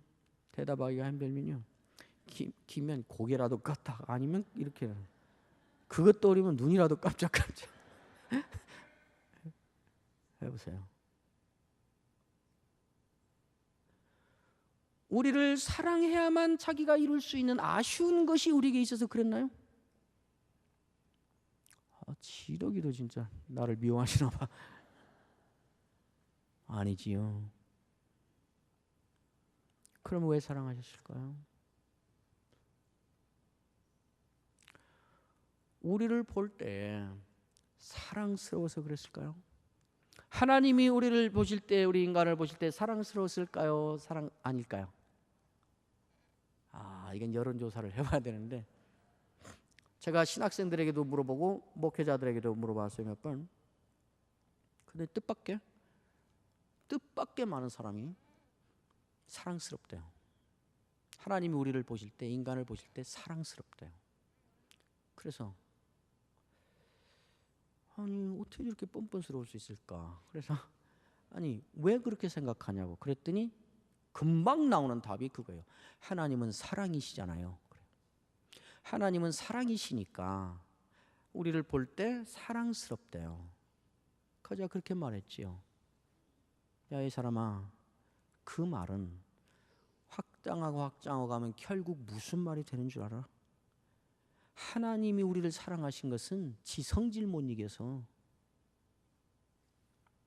대답하기가 힘들면요 기면 고개라도 껐다 아니면 이렇게 그것 떠오르면 눈이라도 깜짝깜짝 해보세요. 우리를 사랑해야만 자기가 이룰 수 있는 아쉬운 것이 우리에게 있어서 그랬나요? 지덕이도 진짜 나를 미워하시나 봐. 아니지요. 그럼 왜 사랑하셨을까요? 우리를 볼 때 사랑스러워서 그랬을까요? 하나님이 우리를 보실 때 우리 인간을 보실 때 사랑스러웠을까요? 사랑 아닐까요? 이건 여론조사를 해봐야 되는데 제가 신학생들에게도 물어보고 목회자들에게도 물어봤어요 몇 번. 근데 뜻밖의 많은 사람이 사랑스럽대요. 하나님이 우리를 보실 때 인간을 보실 때 사랑스럽대요. 그래서 어떻게 이렇게 뻔뻔스러울 수 있을까? 그래서 왜 그렇게 생각하냐고 그랬더니 금방 나오는 답이 그거예요. 하나님은 사랑이시잖아요. 하나님은 사랑이시니까 우리를 볼 때 사랑스럽대요. 그래서 제가 그렇게 말했지요. 야, 이 사람아, 그 말은 확장하고 가면 결국 무슨 말이 되는 줄 알아? 하나님이 우리를 사랑하신 것은 지 성질 못 이겨서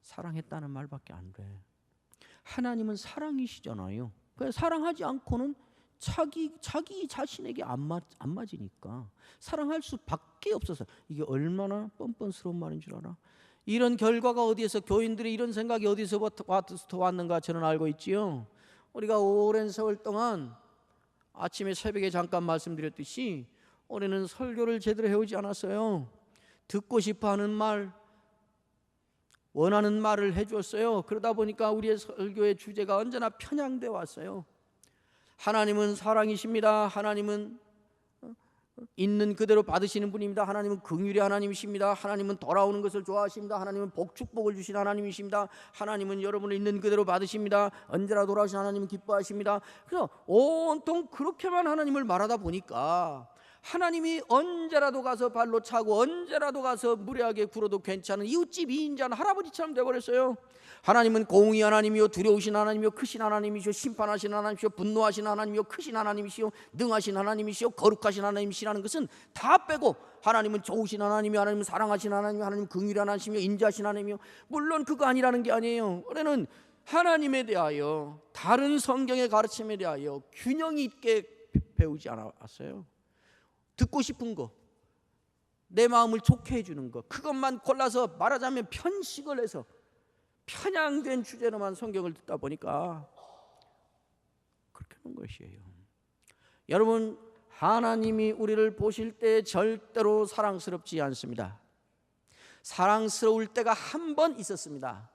사랑했다는 말밖에 안 돼. 하나님은 사랑이시잖아요. 그래서 사랑하지 않고는 자기 자신에게 안 맞으니까 사랑할 수밖에 없어서 이게 얼마나 뻔뻔스러운 말인 줄 알아? 이런 결과가 어디에서 교인들이 이런 생각이 어디서부터 왔는가 저는 알고 있지요. 우리가 오랜 세월 동안 아침에 새벽에 잠깐 말씀드렸듯이 우리는 설교를 제대로 해오지 않았어요. 듣고 싶어하는 말, 원하는 말을 해주었어요. 그러다 보니까 우리의 설교의 주제가 언제나 편향되어 왔어요. 하나님은 사랑이십니다. 하나님은 있는 그대로 받으시는 분입니다. 하나님은 긍휼의 하나님이십니다. 하나님은 돌아오는 것을 좋아하십니다. 하나님은 축복을 주신 하나님이십니다. 하나님은 여러분을 있는 그대로 받으십니다. 언제나 돌아오신 하나님은 기뻐하십니다. 그래서 온통 그렇게만 하나님을 말하다 보니까 하나님이 언제라도 가서 발로 차고 언제라도 가서 무례하게 굴어도 괜찮은 이웃집 2인자는 할아버지처럼 되어버렸어요. 하나님은 공의 하나님이요, 두려우신 하나님이요, 크신 하나님이시요, 심판하신 하나님이시요, 분노하신 하나님이요, 크신 하나님이시요, 능하신 하나님이시요, 거룩하신 하나님이시라는 것은 다 빼고 하나님은 좋으신 하나님이요, 하나님은 사랑하신 하나님이요, 하나님은 긍휼한 하나님이요, 인자하신 하나님이요. 물론 그거 아니라는 게 아니에요. 우리는 하나님에 대하여 다른 성경의 가르침에 대하여 균형 있게 배우지 않았어요. 듣고 싶은 거, 내 마음을 좋게 해주는 거, 그것만 골라서 말하자면 편식을 해서 편향된 주제로만 성경을 듣다 보니까 그렇게 하는 것이에요. 여러분, 하나님이 우리를 보실 때 절대로 사랑스럽지 않습니다. 사랑스러울 때가 한 번 있었습니다.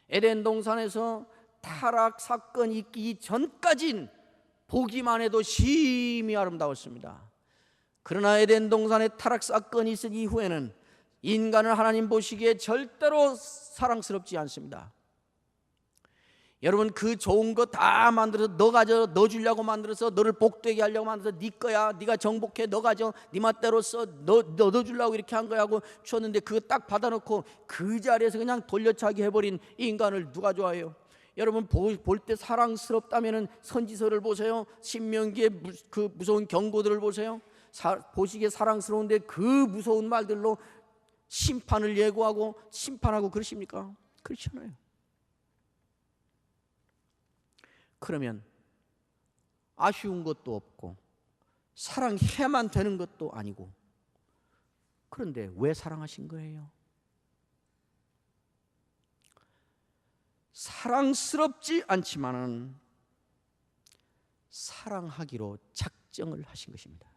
에덴 동산에서 타락 사건이 있기 전까진 보기만 해도 심히 아름다웠습니다. 그러나 에덴 동산에 타락 사건이 있은 이후에는 인간을 하나님 보시기에 절대로 사랑스럽지 않습니다. 여러분, 그 좋은 거 다 만들어서 너 주려고 만들어서, 너를 복되게 하려고 만들어서, 네 거야, 네가 정복해, 너 가져, 네 맛대로 써, 너 주려고 이렇게 한 거야 하고 줬는데 그거 딱 받아놓고 그 자리에서 그냥 돌려차기 해버린 인간을 누가 좋아해요? 여러분, 볼 때 사랑스럽다면은 선지서를 보세요. 신명기의 그 무서운 경고들을 보세요. 보시기에 사랑스러운데 그 무서운 말들로 심판을 예고하고 심판하고 그러십니까? 그렇잖아요. 그러면 아쉬운 것도 없고 사랑해야만 되는 것도 아니고, 그런데 왜 사랑하신 거예요? 사랑스럽지 않지만은 사랑하기로 작정을 하신 것입니다.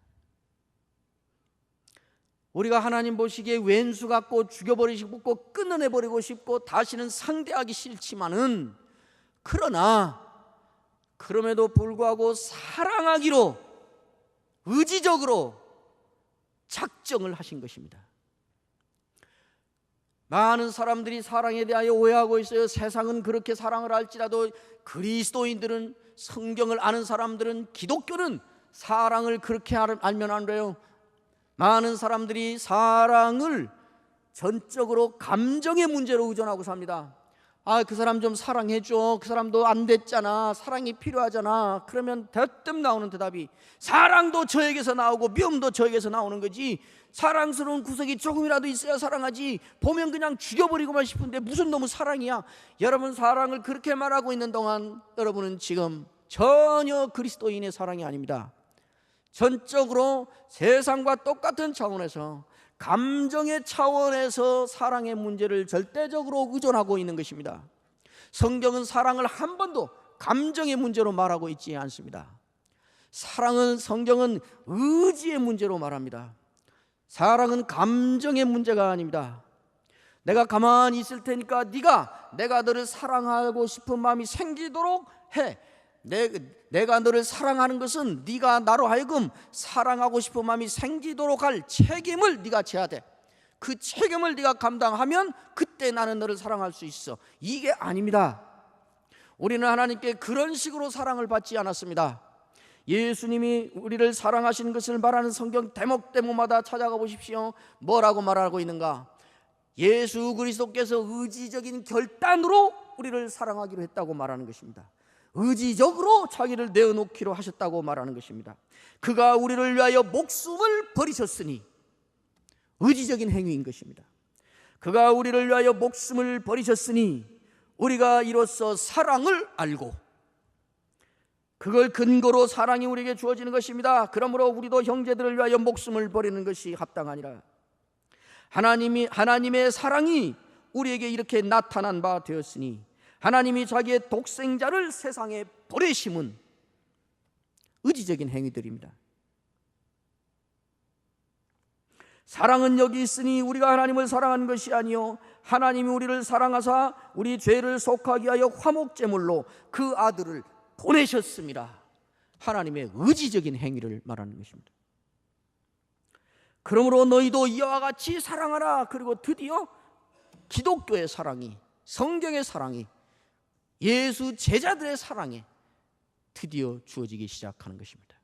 우리가 하나님 보시기에 왼수 같고 죽여버리고 싶고 끊어내버리고 싶고 다시는 상대하기 싫지만은, 그러나 그럼에도 불구하고 사랑하기로 의지적으로 작정을 하신 것입니다. 많은 사람들이 사랑에 대하여 오해하고 있어요. 세상은 그렇게 사랑을 할지라도 그리스도인들은, 성경을 아는 사람들은, 기독교는 사랑을 그렇게 알면 안 돼요. 많은 사람들이 사랑을 전적으로 감정의 문제로 의존하고 삽니다. 그 사람 좀 사랑해줘, 그 사람도 안 됐잖아, 사랑이 필요하잖아. 그러면 대뜸 나오는 대답이 사랑도 저에게서 나오고 미움도 저에게서 나오는 거지, 사랑스러운 구석이 조금이라도 있어야 사랑하지, 보면 그냥 죽여버리고만 싶은데 무슨 놈의 사랑이야. 여러분, 사랑을 그렇게 말하고 있는 동안 여러분은 지금 전혀 그리스도인의 사랑이 아닙니다. 전적으로 세상과 똑같은 차원에서, 감정의 차원에서 사랑의 문제를 절대적으로 의존하고 있는 것입니다. 성경은 사랑을 한 번도 감정의 문제로 말하고 있지 않습니다. 성경은 의지의 문제로 말합니다. 사랑은 감정의 문제가 아닙니다. 내가 가만히 있을 테니까 내가 너를 사랑하고 싶은 마음이 생기도록 해. 내가 너를 사랑하는 것은 네가 나로 하여금 사랑하고 싶은 마음이 생기도록 할 책임을 네가 져야 돼. 그 책임을 네가 감당하면 그때 나는 너를 사랑할 수 있어. 이게 아닙니다. 우리는 하나님께 그런 식으로 사랑을 받지 않았습니다. 예수님이 우리를 사랑하시는 것을 말하는 성경 대목마다 찾아가 보십시오. 뭐라고 말하고 있는가? 예수 그리스도께서 의지적인 결단으로 우리를 사랑하기로 했다고 말하는 것입니다. 의지적으로 자기를 내어놓기로 하셨다고 말하는 것입니다. 그가 우리를 위하여 목숨을 버리셨으니, 의지적인 행위인 것입니다. 그가 우리를 위하여 목숨을 버리셨으니 우리가 이로써 사랑을 알고, 그걸 근거로 사랑이 우리에게 주어지는 것입니다. 그러므로 우리도 형제들을 위하여 목숨을 버리는 것이 합당하니라. 하나님의 사랑이 우리에게 이렇게 나타난 바 되었으니, 하나님이 자기의 독생자를 세상에 보내심은 의지적인 행위들입니다. 사랑은 여기 있으니 우리가 하나님을 사랑하는 것이 아니요 하나님이 우리를 사랑하사 우리 죄를 속하게 하여 화목제물로 그 아들을 보내셨습니다. 하나님의 의지적인 행위를 말하는 것입니다. 그러므로 너희도 이와 같이 사랑하라. 그리고 드디어 기독교의 사랑이, 성경의 사랑이, 예수 제자들의 사랑이 드디어 주어지기 시작하는 것입니다.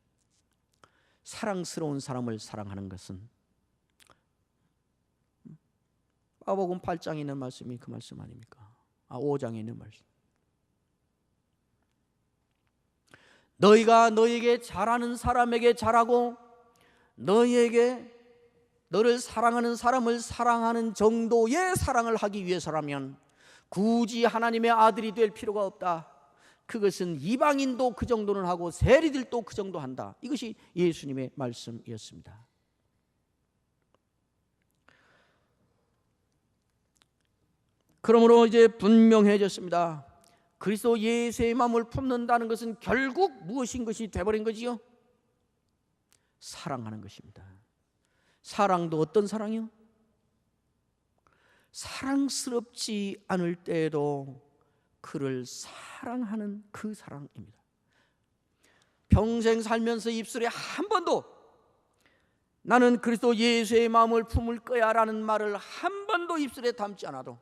사랑스러운 사람을 사랑하는 것은 마복음 8장에 있는 말씀이 그 말씀 아닙니까? 5장에 있는 말씀. 너희가 너에게 잘하는 사람에게 잘하고 너를 사랑하는 사람을 사랑하는 정도의 사랑을 하기 위해서라면 굳이 하나님의 아들이 될 필요가 없다. 그것은 이방인도 그 정도는 하고 세리들도 그 정도 한다. 이것이 예수님의 말씀이었습니다. 그러므로 이제 분명해졌습니다. 그리스도 예수의 마음을 품는다는 것은 결국 무엇인 것이 되어버린 거지요? 사랑하는 것입니다. 사랑도 어떤 사랑이요? 사랑스럽지 않을 때에도 그를 사랑하는 그 사랑입니다. 평생 살면서 입술에 한 번도 나는 그리스도 예수의 마음을 품을 거야 라는 말을 한 번도 입술에 담지 않아도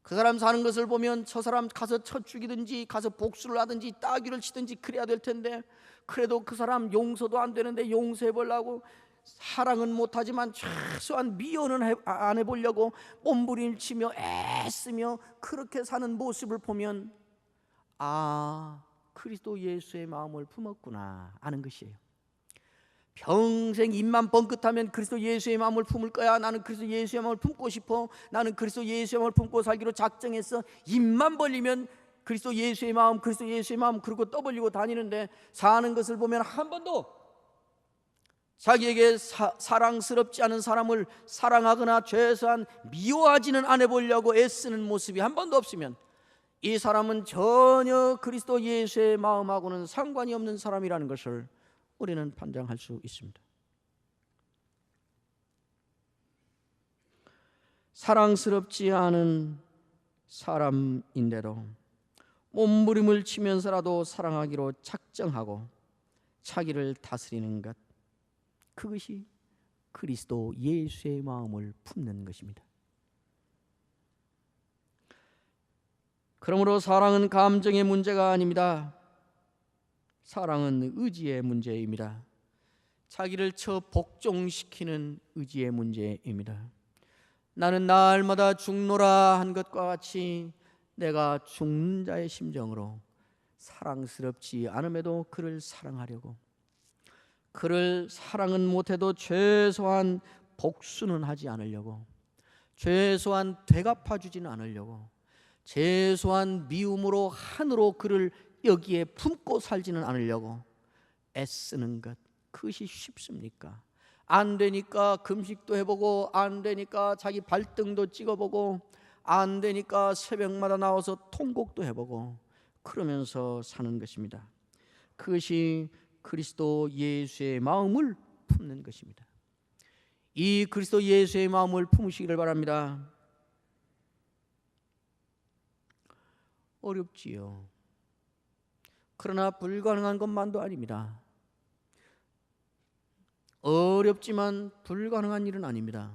그 사람 사는 것을 보면 저 사람 가서 쳐 죽이든지 가서 복수를 하든지 따귀를 치든지 그래야 될 텐데, 그래도 그 사람 용서도 안 되는데 용서해 보려고, 사랑은 못하지만 최소한 미워는 안 해보려고 몸부림을 치며 애쓰며 그렇게 사는 모습을 보면 그리스도 예수의 마음을 품었구나 아는 것이에요. 평생 입만 뻥끗하면 그리스도 예수의 마음을 품을 거야, 나는 그리스도 예수의 마음을 품고 싶어, 나는 그리스도 예수의 마음을 품고 살기로 작정했어, 입만 벌리면 그리스도 예수의 마음, 그리스도 예수의 마음 그러고 떠벌리고 다니는데 사는 것을 보면 한 번도 자기에게 사랑스럽지 않은 사람을 사랑하거나 최소한 미워하지는 않아 보려고 애쓰는 모습이 한 번도 없으면 이 사람은 전혀 그리스도 예수의 마음하고는 상관이 없는 사람이라는 것을 우리는 판단할 수 있습니다. 사랑스럽지 않은 사람인데도 몸부림을 치면서라도 사랑하기로 작정하고 자기를 다스리는 것, 그것이 그리스도 예수의 마음을 품는 것입니다. 그러므로 사랑은 감정의 문제가 아닙니다. 사랑은 의지의 문제입니다. 자기를 복종시키는 의지의 문제입니다. 나는 날마다 죽노라 한 것과 같이 내가 죽는 자의 심정으로 사랑스럽지 않음에도 그를 사랑하려고, 그를 사랑은 못해도 최소한 복수는 하지 않으려고, 최소한 되갚아주지는 않으려고, 최소한 미움으로 한으로 그를 여기에 품고 살지는 않으려고 애쓰는 것, 그것이 쉽습니까? 안 되니까 금식도 해보고, 안 되니까 자기 발등도 찍어보고, 안 되니까 새벽마다 나와서 통곡도 해보고 그러면서 사는 것입니다. 그것이 그리스도 예수의 마음을 품는 것입니다. 이 그리스도 예수의 마음을 품으시기를 바랍니다. 어렵지요. 그러나 불가능한 것만도 아닙니다. 어렵지만 불가능한 일은 아닙니다.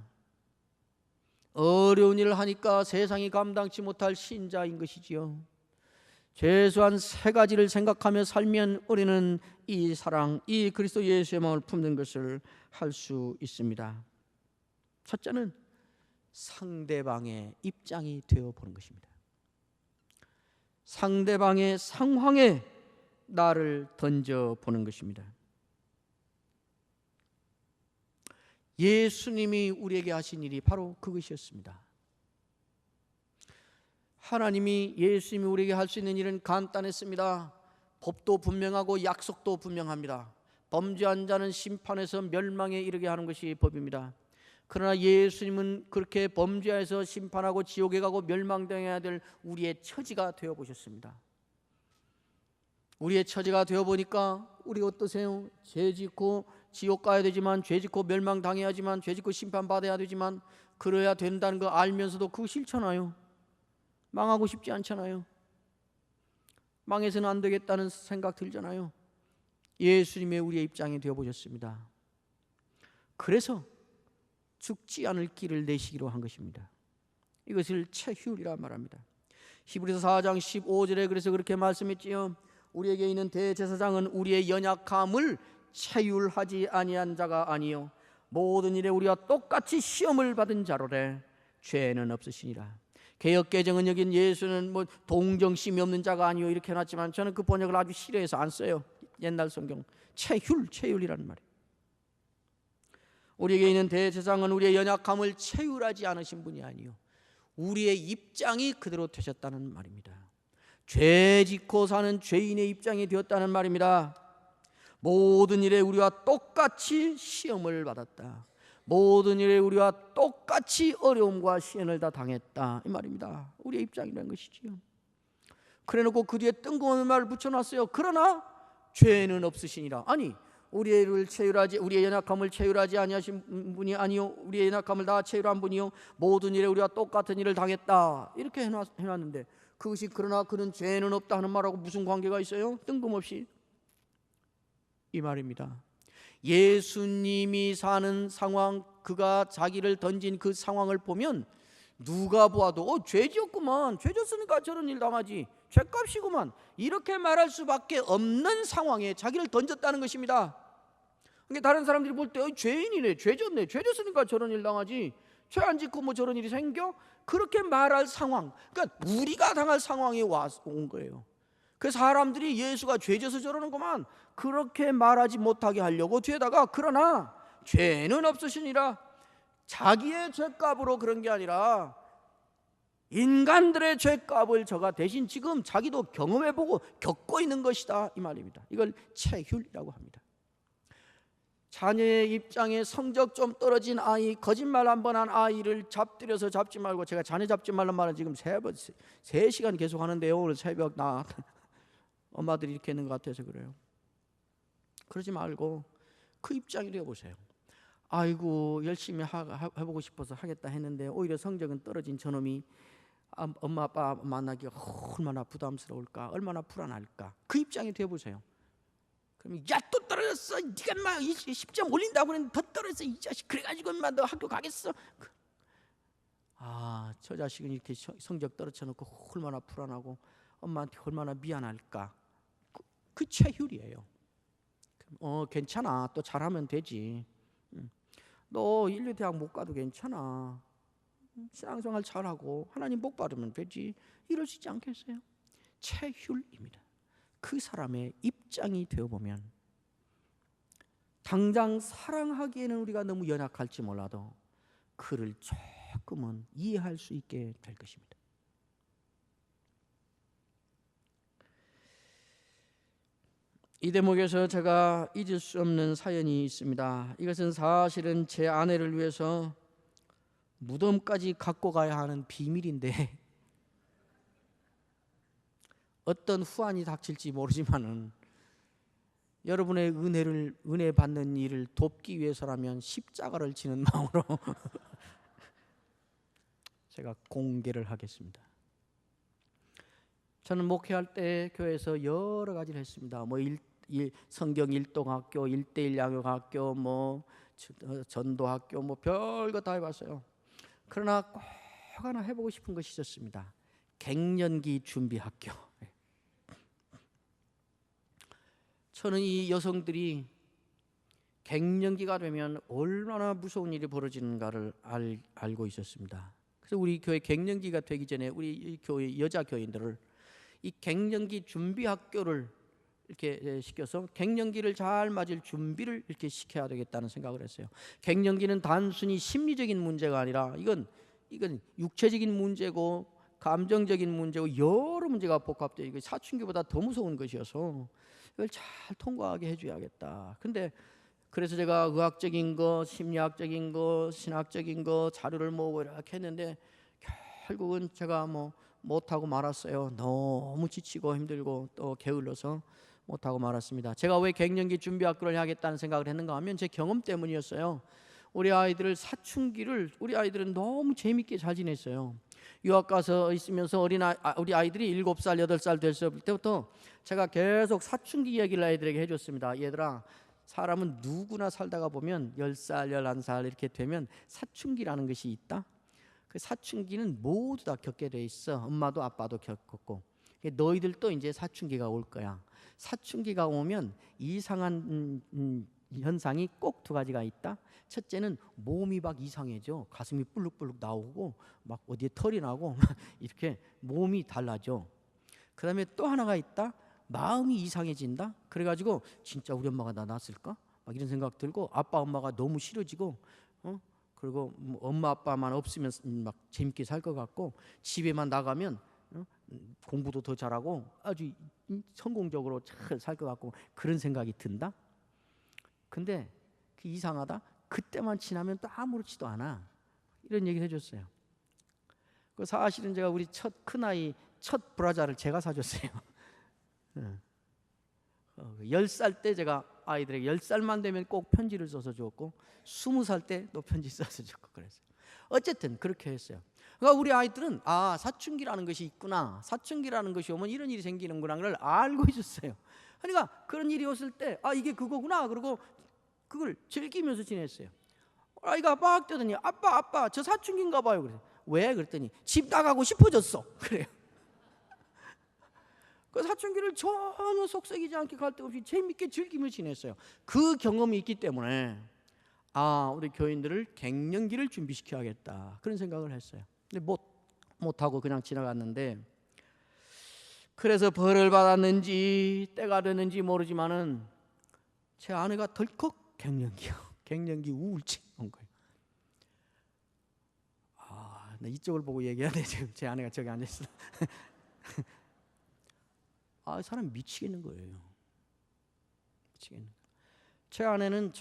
어려운 일을 하니까 세상이 감당치 못할 신자인 것이지요. 최소한 세 가지를 생각하며 살면 우리는 이 사랑, 이 그리스도 예수의 마음을 품는 것을 할 수 있습니다. 첫째는 상대방의 입장이 되어보는 것입니다. 상대방의 상황에 나를 던져보는 것입니다. 예수님이 우리에게 하신 일이 바로 그것이었습니다. 하나님이, 예수님이 우리에게 할 수 있는 일은 간단했습니다. 법도 분명하고 약속도 분명합니다. 범죄한 자는 심판에서 멸망에 이르게 하는 것이 법입니다. 그러나 예수님은 그렇게 범죄해서 심판하고 지옥에 가고 멸망당해야 될 우리의 처지가 되어보셨습니다. 우리의 처지가 되어보니까 우리 어떠세요? 죄 짓고 지옥 가야 되지만, 죄 짓고 멸망당해야지만, 죄 짓고 심판받아야 되지만, 그래야 된다는 거 알면서도 그거 싫잖아요. 망하고 싶지 않잖아요. 망해서는 안 되겠다는 생각 들잖아요. 예수님의 우리의 입장이 되어보셨습니다. 그래서 죽지 않을 길을 내시기로 한 것입니다. 이것을 체휼이라 말합니다. 히브리서 4장 15절에 그래서 그렇게 말씀했지요. 우리에게 있는 대제사장은 우리의 연약함을 체휼하지 아니한 자가 아니요 모든 일에 우리와 똑같이 시험을 받은 자로래. 죄는 없으시니라. 개역개정은 여긴 예수는 뭐 동정심이 없는 자가 아니요 이렇게 해놨지만 저는 그 번역을 아주 싫어해서 안 써요. 옛날 성경 체휼이라는 말이에요. 우리에게 있는 대제사장은 우리의 연약함을 체휼하지 않으신 분이 아니요 우리의 입장이 그대로 되셨다는 말입니다. 죄 짓고 사는 죄인의 입장이 되었다는 말입니다. 모든 일에 우리와 똑같이 시험을 받았다. 모든 일에 우리와 똑같이 어려움과 시련을 다 당했다 이 말입니다. 우리의 입장이라는 것이지요. 그래놓고 그 뒤에 뜬금없는 말을 붙여놨어요. 그러나 죄는 없으시니라. 아니 우리의 연약함을 체휼하지 아니하신 분이 아니요 우리의 연약함을 다 체휼한 분이요 모든 일에 우리와 똑같은 일을 당했다 이렇게 해놨는데 그것이 그러나 그는 죄는 없다 하는 말하고 무슨 관계가 있어요? 뜬금없이 이 말입니다. 예수님이 사는 상황, 그가 자기를 던진 그 상황을 보면 누가 보아도 죄지었구만, 죄졌으니까 저런 일 당하지, 죄값이구만 이렇게 말할 수밖에 없는 상황에 자기를 던졌다는 것입니다. 그러니까 다른 사람들이 볼 때 죄인이네, 죄졌네, 죄졌으니까 저런 일 당하지, 죄 안 짓고 뭐 저런 일이 생겨? 그렇게 말할 상황, 그러니까 우리가 당할 상황에 온 거예요. 그 사람들이 예수가 죄져서 저러는구만 그렇게 말하지 못하게 하려고 뒤에다가 그러나 죄는 없으시니라. 자기의 죄값으로 그런 게 아니라 인간들의 죄값을 저가 대신 지금 자기도 경험해보고 겪고 있는 것이다 이 말입니다. 이걸 체휼이라고 합니다. 자녀의 입장에 성적 좀 떨어진 아이, 거짓말 한 번 한 아이를 잡들여서 잡지 말고, 제가 자녀 잡지 말란 말은 지금 3시간 계속 하는데요. 오늘 새벽 엄마들이 이렇게 했는 것 같아서 그래요. 그러지 말고 그 입장이 되어보세요. 아이고 열심히 해보고 싶어서 하겠다 했는데 오히려 성적은 떨어진 저놈이 엄마 아빠 만나기가 얼마나 부담스러울까, 얼마나 불안할까. 그 입장이 되어보세요. 그럼 야 또 떨어졌어, 네가 막 10점 올린다고 그랬는데 더 떨어졌어 이 자식, 그래가지고 엄마 너 학교 가겠어. 저 자식은 이렇게 성적 떨어져놓고 얼마나 불안하고 엄마한테 얼마나 미안할까. 그 체휼이에요. 괜찮아, 또 잘하면 되지. 너 인류대학 못 가도 괜찮아. 신앙생활 잘하고 하나님 복 받으면 되지. 이럴 수 있지 않겠어요? 체휼입니다. 그 사람의 입장이 되어보면 당장 사랑하기에는 우리가 너무 연약할지 몰라도 그를 조금은 이해할 수 있게 될 것입니다. 이 대목에서 제가 잊을 수 없는 사연이 있습니다. 이것은 사실은 제 아내를 위해서 무덤까지 갖고 가야 하는 비밀인데 어떤 후환이 닥칠지 모르지만은 여러분의 은혜 받는 일을 돕기 위해서라면 십자가를 지는 마음으로 제가 공개를 하겠습니다. 저는 목회할 때 교회에서 여러 가지를 했습니다. 성경 일동학교, 1:1 양육학교, 전도학교, 별거 다 해봤어요. 그러나 꼭 하나 해보고 싶은 것이 있었습니다. 갱년기 준비학교. 저는 이 여성들이 갱년기가 되면 얼마나 무서운 일이 벌어지는가를 알고 있었습니다. 그래서 우리 교회 갱년기가 되기 전에 우리 교회 여자 교인들을 이 갱년기 준비학교를 이렇게 시켜서 갱년기를 잘 맞을 준비를 이렇게 시켜야 되겠다는 생각을 했어요. 갱년기는 단순히 심리적인 문제가 아니라 이건 육체적인 문제고 감정적인 문제고 여러 문제가 복합되어 이거 사춘기보다 더 무서운 것이어서 이걸 잘 통과하게 해줘야겠다. 근데 그래서 제가 의학적인 거, 심리학적인 거, 신학적인 거 자료를 모으고 이렇게 했는데 결국은 제가 못하고 말았어요. 너무 지치고 힘들고 또 게을러서 못하고 말았습니다. 제가 왜 갱년기 준비학교를 하겠다는 생각을 했는가 하면 제 경험 때문이었어요. 우리 아이들을 사춘기를 우리 아이들은 너무 재밌게 잘 지냈어요. 유학 가서 있으면서 우리 아이들이 7살, 8살 됐을 때부터 제가 계속 사춘기 이야기를 아이들에게 해줬습니다. 얘들아, 사람은 누구나 살다가 보면 10살, 11살 이렇게 되면 사춘기라는 것이 있다. 그 사춘기는 모두 다 겪게 돼 있어. 엄마도 아빠도 겪었고, 너희들도 이제 사춘기가 올 거야. 사춘기가 오면 이상한 현상이 꼭 2가지가 있다. 첫째는 몸이 막 이상해져. 가슴이 불룩불룩 나오고 막 어디에 털이 나고 이렇게 몸이 달라져. 그 다음에 또 하나가 있다. 마음이 이상해진다. 그래가지고 진짜 우리 엄마가 나 낳았을까? 막 이런 생각 들고, 아빠 엄마가 너무 싫어지고, 그리고 엄마 아빠만 없으면 막 재밌게 살 것 같고, 집에만 나가면 공부도 더 잘하고 아주 성공적으로 잘 살 것 같고, 그런 생각이 든다. 근데 그 이상하다. 그때만 지나면 또 아무렇지도 않아. 이런 얘기를 해줬어요. 그 사실은 제가 우리 첫 큰아이 첫 브라자를 제가 사줬어요. 10살 때 제가 아이들에게 10살만 되면 꼭 편지를 써서 줬고, 20살 때도 편지 써서 줬고 그랬어요. 어쨌든 그렇게 했어요. 그러니까 우리 아이들은 사춘기라는 것이 있구나, 사춘기라는 것이 오면 이런 일이 생기는구나 를 알고 있었어요. 그러니까 그런 일이 왔을 때 이게 그거구나 그러고 그걸 즐기면서 지냈어요. 아이가 막 뛰더니 아빠 저 사춘기인가 봐요. 그래서 왜? 그랬더니 집 나가고 싶어졌어. 그래요. 그 사춘기를 전혀 속썩이지 않게 갈 데 없이 재밌게 즐기며 지냈어요. 그 경험이 있기 때문에 우리 교인들을 갱년기를 준비시켜야겠다 그런 생각을 했어요. 근데 못하고 그냥 지나갔는데, 그래서 벌을 받았는지 때가 됐는지 모르지만은 제 아내가 덜컥 갱년기 우울증 온 거예요. 나 이쪽을 보고 얘기해야 돼. 지금 제 아내가 저기 앉아있어. 사람 미치겠는 거예요. 미치겠는 거예요. 제 아내는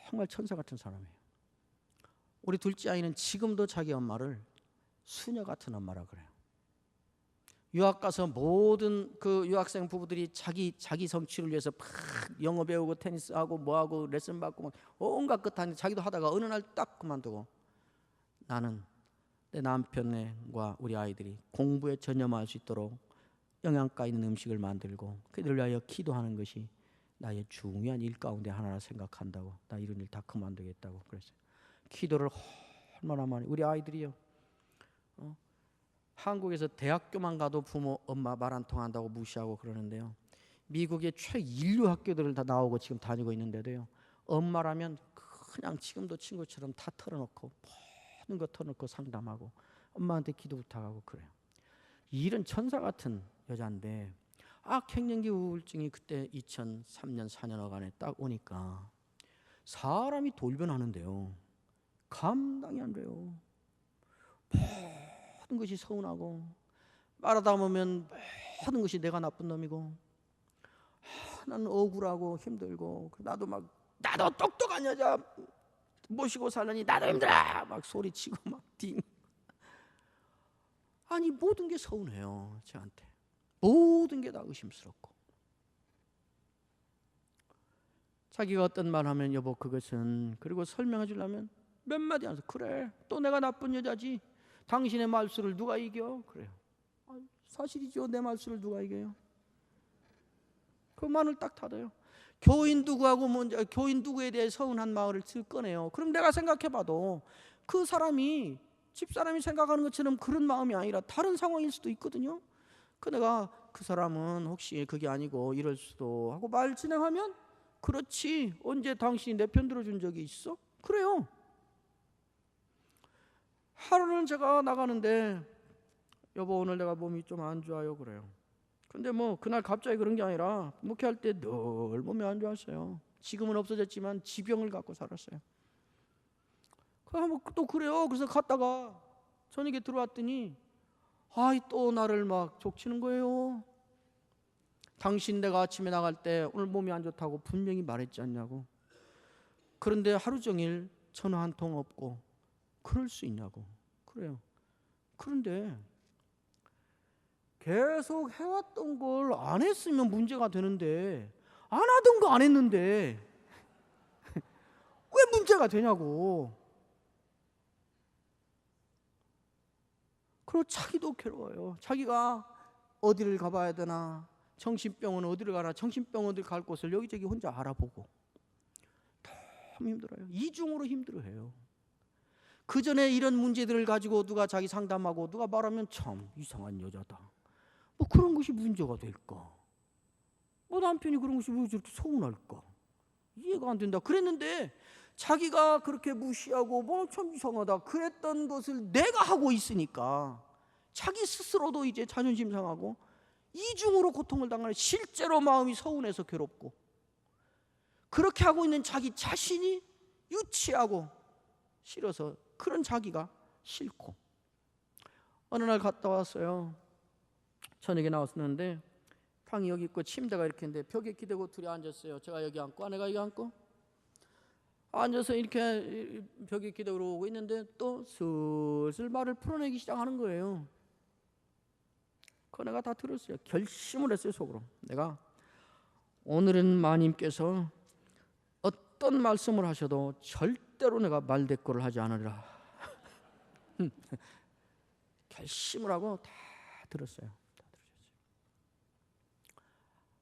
정말 천사 같은 사람이에요. 우리 둘째 아이는 지금도 자기 엄마를 수녀 같은 엄마라 그래요. 유학 가서 모든 그 유학생 부부들이 자기 성취를 위해서 막 영어 배우고 테니스 하고 뭐하고 레슨 받고 막 온갖 것 하는데, 자기도 하다가 어느 날 딱 그만두고, 나는 내 남편과 우리 아이들이 공부에 전념할 수 있도록 영양가 있는 음식을 만들고 그들을 위하여 기도하는 것이 나의 중요한 일 가운데 하나라 생각한다고, 나 이런 일 다 그만두겠다고 그랬어요. 기도를 얼마나 많이. 우리 아이들이요, 한국에서 대학교만 가도 부모 엄마 말 안 통한다고 무시하고 그러는데요, 미국의 최인류 학교들을 다 나오고 지금 다니고 있는데도요, 엄마라면 그냥 지금도 친구처럼 다 털어놓고 모든 거 털어놓고 상담하고 엄마한테 기도 부탁하고 그래요. 이런 천사 같은 여자인데 갱년기 우울증이 그때 2003년 4년 어간에 딱 오니까 사람이 돌변하는데요, 감당이 안 돼요. 모든 것이 서운하고, 말하다 보면 모든 것이 내가 나쁜 놈이고, 나는 억울하고 힘들고, 나도 똑똑한 여자 모시고 살려니 나도 힘들어 막 소리치고 막 모든 게 서운해요. 저한테 모든 게 다 의심스럽고, 자기가 어떤 말 하면 여보 그것은, 그리고 설명해 주려면 몇 마디 하면서 그래 또 내가 나쁜 여자지, 당신의 말수를 누가 이겨? 그래요. 사실이죠. 내 말수를 누가 이겨요? 그 말을 딱 닫아요. 교인 누구하고 먼저 교인 누구에 대해 서운한 마음을 꺼내요. 그럼 내가 생각해봐도 그 사람이 집사람이 생각하는 것처럼 그런 마음이 아니라 다른 상황일 수도 있거든요. 내가 그 사람은 혹시 그게 아니고 이럴 수도 하고 말 진행하면, 그렇지 언제 당신이 내 편 들어준 적이 있어? 그래요. 하루는 제가 나가는데 여보 오늘 내가 몸이 좀 안 좋아요 그래요. 근데 그날 갑자기 그런 게 아니라 목회할 때 늘 몸이 안 좋았어요. 지금은 없어졌지만 지병을 갖고 살았어요. 또 그래요. 그래서 갔다가 저녁에 들어왔더니 또 나를 막 족치는 거예요. 당신 내가 아침에 나갈 때 오늘 몸이 안 좋다고 분명히 말했지 않냐고. 그런데 하루 종일 전화 한 통 없고 그럴 수 있냐고. 그래요. 그런데 계속 해왔던 걸 안 했으면 문제가 되는데 안 하던 거 안 했는데 왜 문제가 되냐고. 그리고 자기도 괴로워요. 자기가 어디를 가봐야 되나, 정신병원 어디를 가나, 정신병원 어디 갈 곳을 여기저기 혼자 알아보고 너무 힘들어요. 이중으로 힘들어해요. 그 전에 이런 문제들을 가지고 누가 자기 상담하고 누가 말하면 참 이상한 여자다, 뭐 그런 것이 문제가 될까, 뭐 남편이 그런 것이 왜 저렇게 서운할까, 이해가 안 된다 그랬는데, 자기가 그렇게 무시하고 뭐 참 이상하다 그랬던 것을 내가 하고 있으니까 자기 스스로도 이제 자존심 상하고 이중으로 고통을 당하는, 실제로 마음이 서운해서 괴롭고, 그렇게 하고 있는 자기 자신이 유치하고 싫어서 그런 자기가 싫고. 어느 날 갔다 왔어요. 저녁에 나왔었는데 방이 여기 있고 침대가 이렇게 있는데 벽에 기대고 둘이 앉았어요. 제가 여기 앉고 아내가 여기 앉고 앉아서 이렇게 벽에 기대고 오고 있는데 또 슬슬 말을 풀어내기 시작하는 거예요. 그거 내가 다 들었어요. 결심을 했어요, 속으로. 내가 오늘은 마님께서 어떤 말씀을 하셔도 절대로 내가 말대꾸를 하지 않으리라. 결심을 하고 다 들었어요.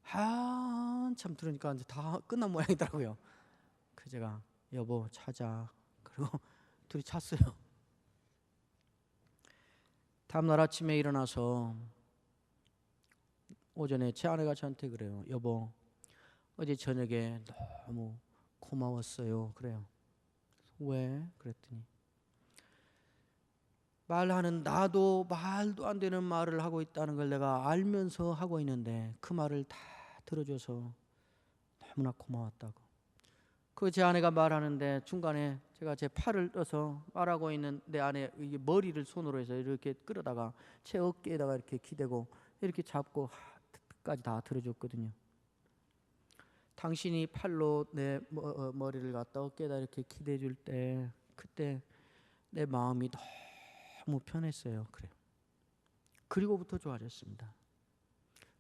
한참 들으니까 이제 다 끝난 모양이더라고요. 그래서 제가 여보 자자, 그리고 둘이 잤어요. 다음날 아침에 일어나서 오전에 제 아내가 저한테 그래요. 여보 어제 저녁에 너무 고마웠어요. 그래요. 왜? 그랬더니 말하는 나도 말도 안 되는 말을 하고 있다는 걸 내가 알면서 하고 있는데 그 말을 다 들어줘서 너무나 고마웠다고. 그 제 아내가 말하는데 중간에 제가 제 팔을 떠서 말하고 있는 내 아내 머리를 손으로 해서 이렇게 끌어다가 제 어깨에다가 이렇게 기대고 이렇게 잡고 끝까지 다 들어줬거든요. 당신이 팔로 내 머리를 갖다 어깨에다 이렇게 기대줄 때 그때 내 마음이 너무 편했어요. 그래요. 그리고부터 좋아졌습니다.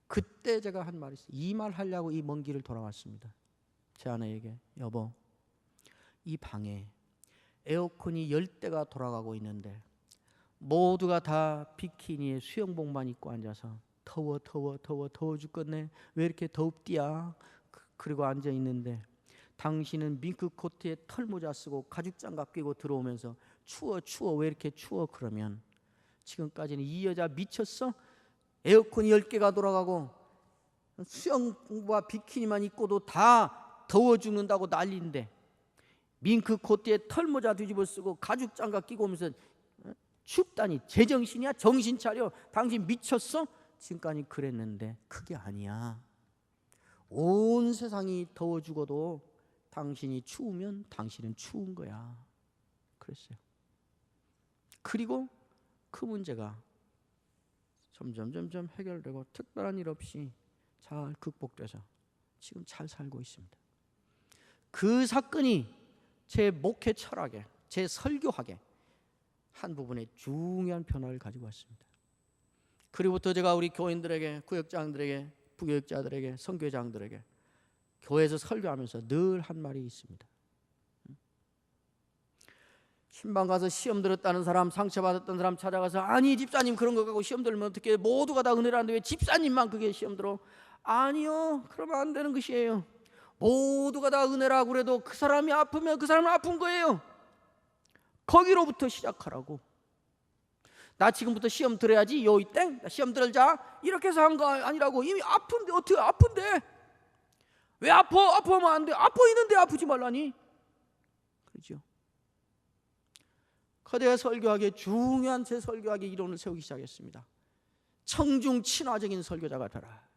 그때 제가 한 말이 있어요. 이 말 하려고 이 먼 길을 돌아왔습니다. 제 아내에게 여보 이 방에 에어컨이 10대가 돌아가고 있는데 모두가 다 비키니에 수영복만 입고 앉아서 더워 죽겠네. 왜 이렇게 덥디야? 그리고 앉아 있는데 당신은 밍크 코트에 털모자 쓰고 가죽 장갑 끼고 들어오면서 추워 왜 이렇게 추워? 그러면 지금까지는 이 여자 미쳤어? 에어컨이 10개가 돌아가고 수영복과 비키니만 입고도 다 더워 죽는다고 난리인데 밍크 코트에 털모자 뒤집어 쓰고 가죽 장갑 끼고 오면서 춥다니 제정신이야? 정신 차려. 당신 미쳤어? 지금까지 그랬는데 그게 아니야. 온 세상이 더워 죽어도 당신이 추우면 당신은 추운 거야. 그랬어요. 그리고 그 문제가 점점 해결되고 특별한 일 없이 잘 극복돼서 지금 잘 살고 있습니다. 그 사건이 제 목회 철학에, 제 설교학에 한 부분에 중요한 변화를 가지고 왔습니다. 그리고부터 제가 우리 교인들에게, 구역장들에게, 부교역자들에게, 선교장들에게 교회에서 설교하면서 늘 한 말이 있습니다. 신방 가서 시험 들었다는 사람, 상처받았던 사람 찾아가서 아니 집사님 그런 거 갖고 시험 들면 어떻게, 모두가 다 은혜라는데 왜 집사님만 그게 시험 들어? 아니요, 그러면 안 되는 것이에요. 모두가 다 은혜라고 그래도 그 사람이 아프면 그 사람은 아픈 거예요. 거기로부터 시작하라고. 나 지금부터 시험 들어야지 요이 땡 나 시험 들자 이렇게 해서 한 거 아니라고. 이미 아픈데 어떻게 아픈데 왜 아파하면 안 돼. 아파 있는데 아프지 말라니. 그렇죠. 거대한 설교학의 중요한 제 설교학의 이론을 세우기 시작했습니다. 청중 친화적인 설교자가 되라.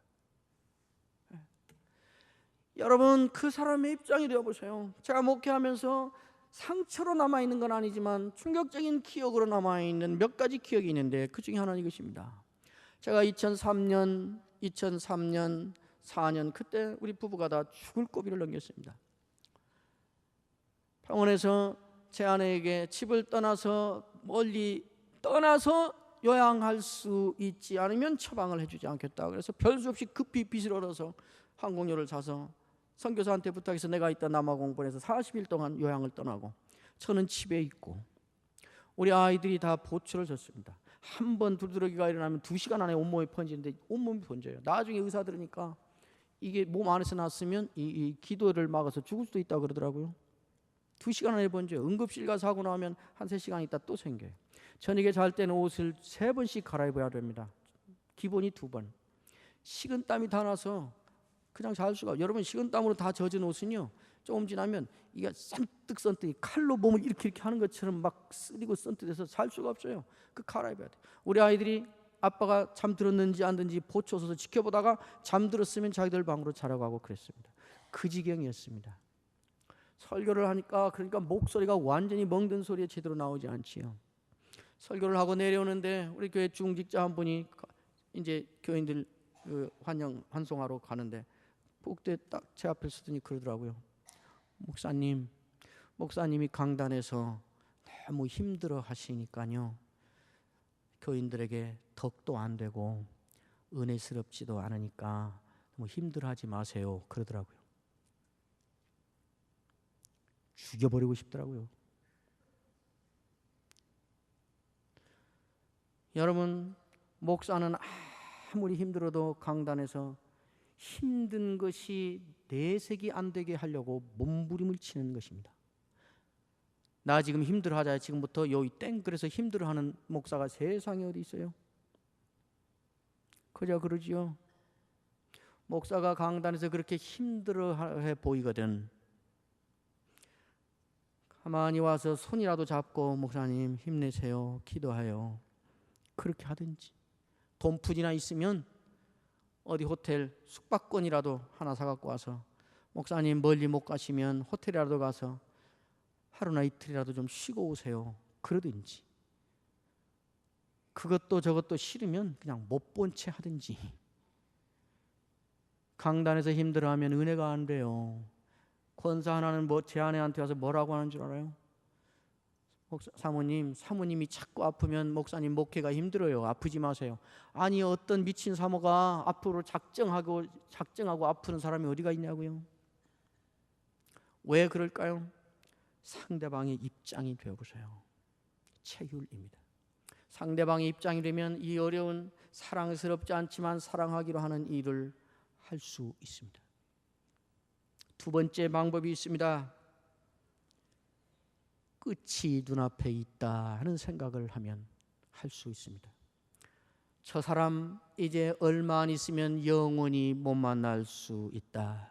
여러분 그 사람의 입장이 되어보세요. 제가 목회하면서 상처로 남아있는 건 아니지만 충격적인 기억으로 남아있는 몇 가지 기억이 있는데 그 중에 하나는 이것입니다. 제가 2003년, 4년 그때 우리 부부가 다 죽을 고비를 넘겼습니다. 병원에서 제 아내에게 집을 떠나서 멀리 떠나서 요양할 수 있지 않으면 처방을 해주지 않겠다. 그래서 별 수 없이 급히 빚을 얻어서 항공료를 사서 선교사한테 부탁해서 내가 이따 남아공부해서 40일 동안 요양을 떠나고 저는 집에 있고 우리 아이들이 다 보초를 줬습니다. 한 번 두드러기가 일어나면 2시간 안에 온몸에 번지는데 온몸이 번져요. 나중에 의사 들으니까 이게 몸 안에서 났으면 이 기도를 막아서 죽을 수도 있다고 그러더라고요. 2시간 안에 번져요. 응급실 가서 하고 나오면 한 3시간 있다 또 생겨요. 저녁에 잘 때는 옷을 3번씩 갈아입어야 됩니다. 기본이 2번. 식은땀이 다 나서 그냥 잘 수가. 여러분 식은땀으로 다 젖은 옷은요 조금 지나면 이게 선뜩 칼로 몸을 이렇게 하는 것처럼 막 쓰리고 선뜻해서 살 수가 없어요. 그 갈아입어야 돼. 우리 아이들이 아빠가 잠들었는지 안 들었는지 보초서서 지켜보다가 잠들었으면 자기들 방으로 자라고 하고 그랬습니다. 그 지경이었습니다. 설교를 하니까 그러니까 목소리가 완전히 멍든 소리에 제대로 나오지 않지요. 설교를 하고 내려오는데 우리 교회 중직자 한 분이 이제 교인들 환송하러 가는데 복대 딱 제 앞에 서더니 그러더라고요. 목사님이 강단에서 너무 힘들어 하시니까요 교인들에게 덕도 안 되고 은혜스럽지도 않으니까 너무 힘들어하지 마세요 그러더라고요. 죽여버리고 싶더라고요. 여러분 목사는 아무리 힘들어도 강단에서 힘든 것이 내색이 안 되게 하려고 몸부림을 치는 것입니다. 나 지금 힘들어하자 지금부터 여기 땡그래서 힘들어하는 목사가 세상에 어디 있어요? 그저 그러지요. 목사가 강단에서 그렇게 힘들어해 보이거든 가만히 와서 손이라도 잡고 목사님 힘내세요 기도하여 그렇게 하든지 돈푼이나 있으면 어디 호텔 숙박권이라도 하나 사갖고 와서 목사님 멀리 못 가시면 호텔이라도 가서 하루나 이틀이라도 좀 쉬고 오세요 그러든지 그것도 저것도 싫으면 그냥 못 본 채 하든지. 강단에서 힘들어하면 은혜가 안 돼요. 권사 하나는 제 아내한테 와서 뭐라고 하는 줄 알아요? 사모님이 자꾸 아프면 목사님 목회가 힘들어요. 아프지 마세요. 아니 어떤 미친 사모가 앞으로 작정하고 아프는 사람이 어디가 있냐고요? 왜 그럴까요? 상대방의 입장이 되어보세요. 체휼입니다. 상대방의 입장이 되면 이 어려운 사랑스럽지 않지만 사랑하기로 하는 일을 할 수 있습니다. 두 번째 방법이 있습니다. 끝이 눈앞에 있다 하는 생각을 하면 할 수 있습니다. 저 사람 이제 얼마 안 있으면 영원히 못 만날 수 있다.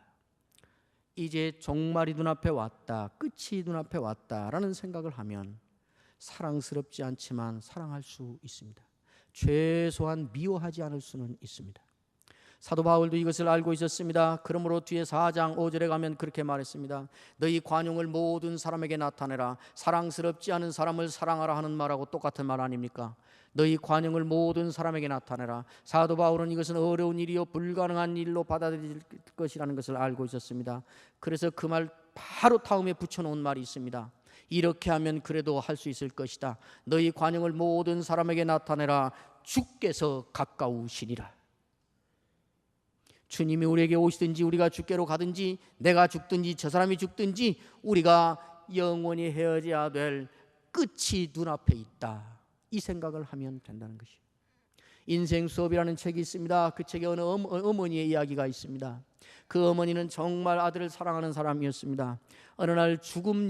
이제 종말이 눈앞에 왔다. 끝이 눈앞에 왔다라는 생각을 하면 사랑스럽지 않지만 사랑할 수 있습니다. 최소한 미워하지 않을 수는 있습니다. 사도 바울도 이것을 알고 있었습니다. 그러므로 뒤에 4장 5절에 가면 그렇게 말했습니다. 너희 관용을 모든 사람에게 나타내라. 사랑스럽지 않은 사람을 사랑하라 하는 말하고 똑같은 말 아닙니까? 너희 관용을 모든 사람에게 나타내라. 사도 바울은 이것은 어려운 일이요 불가능한 일로 받아들일 것이라는 것을 알고 있었습니다. 그래서 그 말 바로 다음에 붙여놓은 말이 있습니다. 이렇게 하면 그래도 할 수 있을 것이다. 너희 관용을 모든 사람에게 나타내라. 주께서 가까우시니라. 주님이 우리에게 오시든지 우리가 주께로 가든지 내가 죽든지 저 사람이 죽든지 우리가 영원히 헤어져야 될 끝이 눈앞에 있다. 이 생각을 하면 된다는 것이에요. 인생 수업이라는 책이 있습니다. 그 책에 어느 어머니의 이야기가 있습니다. 그 어머니는 정말 아들을 사랑하는 사람이었습니다. 어느 날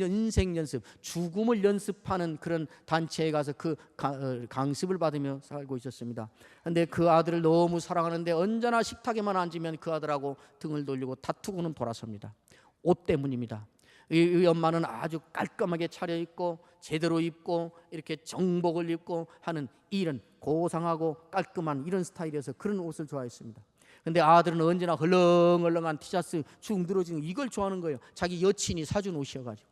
인생 연습, 죽음을 연습하는 그런 단체에 가서 그 강습을 받으며 살고 있었습니다. 그런데 그 아들을 너무 사랑하는데 언제나 식탁에만 앉으면 그 아들하고 등을 돌리고 다투고는 돌아섭니다. 옷 때문입니다. 이 엄마는 아주 깔끔하게 차려입고 제대로 입고 이렇게 정복을 입고 하는 이런 고상하고 깔끔한 이런 스타일이어서 그런 옷을 좋아했습니다. 근데 아들은 언제나 헐렁헐렁한 티셔츠 축 늘어지는 이걸 좋아하는 거예요. 자기 여친이 사준 옷이어가지고.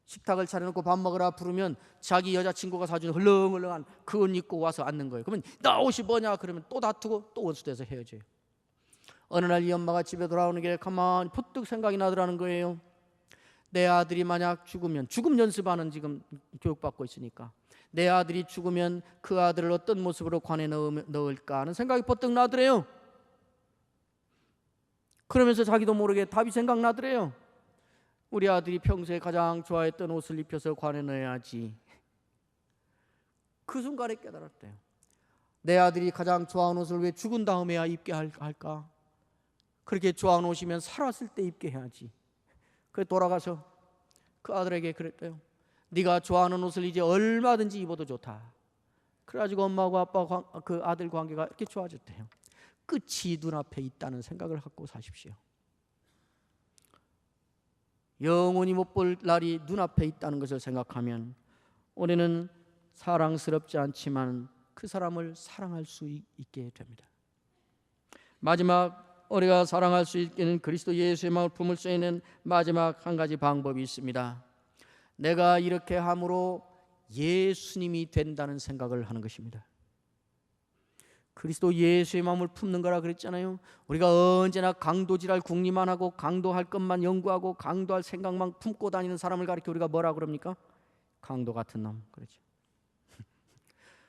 식탁을 차려놓고 밥 먹으라 부르면 자기 여자친구가 사준 헐렁헐렁한 그 옷 입고 와서 앉는 거예요. 그러면 나 옷이 뭐냐 그러면 또 다투고 또 원수돼서 헤어져요. 어느 날 이 엄마가 집에 돌아오는 길에 가만히 푸뜩 생각이 나더라는 거예요. 내 아들이 만약 죽으면, 죽음 연습하는 지금 교육받고 있으니까 내 아들이 죽으면 그 아들을 어떤 모습으로 관에 넣을까 하는 생각이 버뜩 나더래요. 그러면서 자기도 모르게 답이 생각나더래요. 우리 아들이 평소에 가장 좋아했던 옷을 입혀서 관에 넣어야지. 그 순간에 깨달았대요. 내 아들이 가장 좋아하는 옷을 왜 죽은 다음에야 입게 할까? 그렇게 좋아하는 옷이면 살았을 때 입게 해야지. 그래 돌아가서 그 아들에게 그랬대요. 네가 좋아하는 옷을 이제 얼마든지 입어도 좋다. 그래가지고 엄마하고 아빠 그 아들 관계가 이렇게 좋아졌대요. 끝이 눈앞에 있다는 생각을 갖고 사십시오. 영원히 못 볼 날이 눈앞에 있다는 것을 생각하면 우리는 사랑스럽지 않지만 그 사람을 사랑할 수 있게 됩니다. 마지막 우리가 사랑할 수 있게는 그리스도 예수의 마음을 품을 수 있는 마지막 한 가지 방법이 있습니다. 내가 이렇게 함으로 예수님이 된다는 생각을 하는 것입니다. 그리스도 예수의 마음을 품는 거라 그랬잖아요. 우리가 언제나 강도질할 궁리만 하고 강도할 것만 연구하고 강도할 생각만 품고 다니는 사람을 가리켜 우리가 뭐라 그럽니까? 강도 같은 놈. 그렇죠.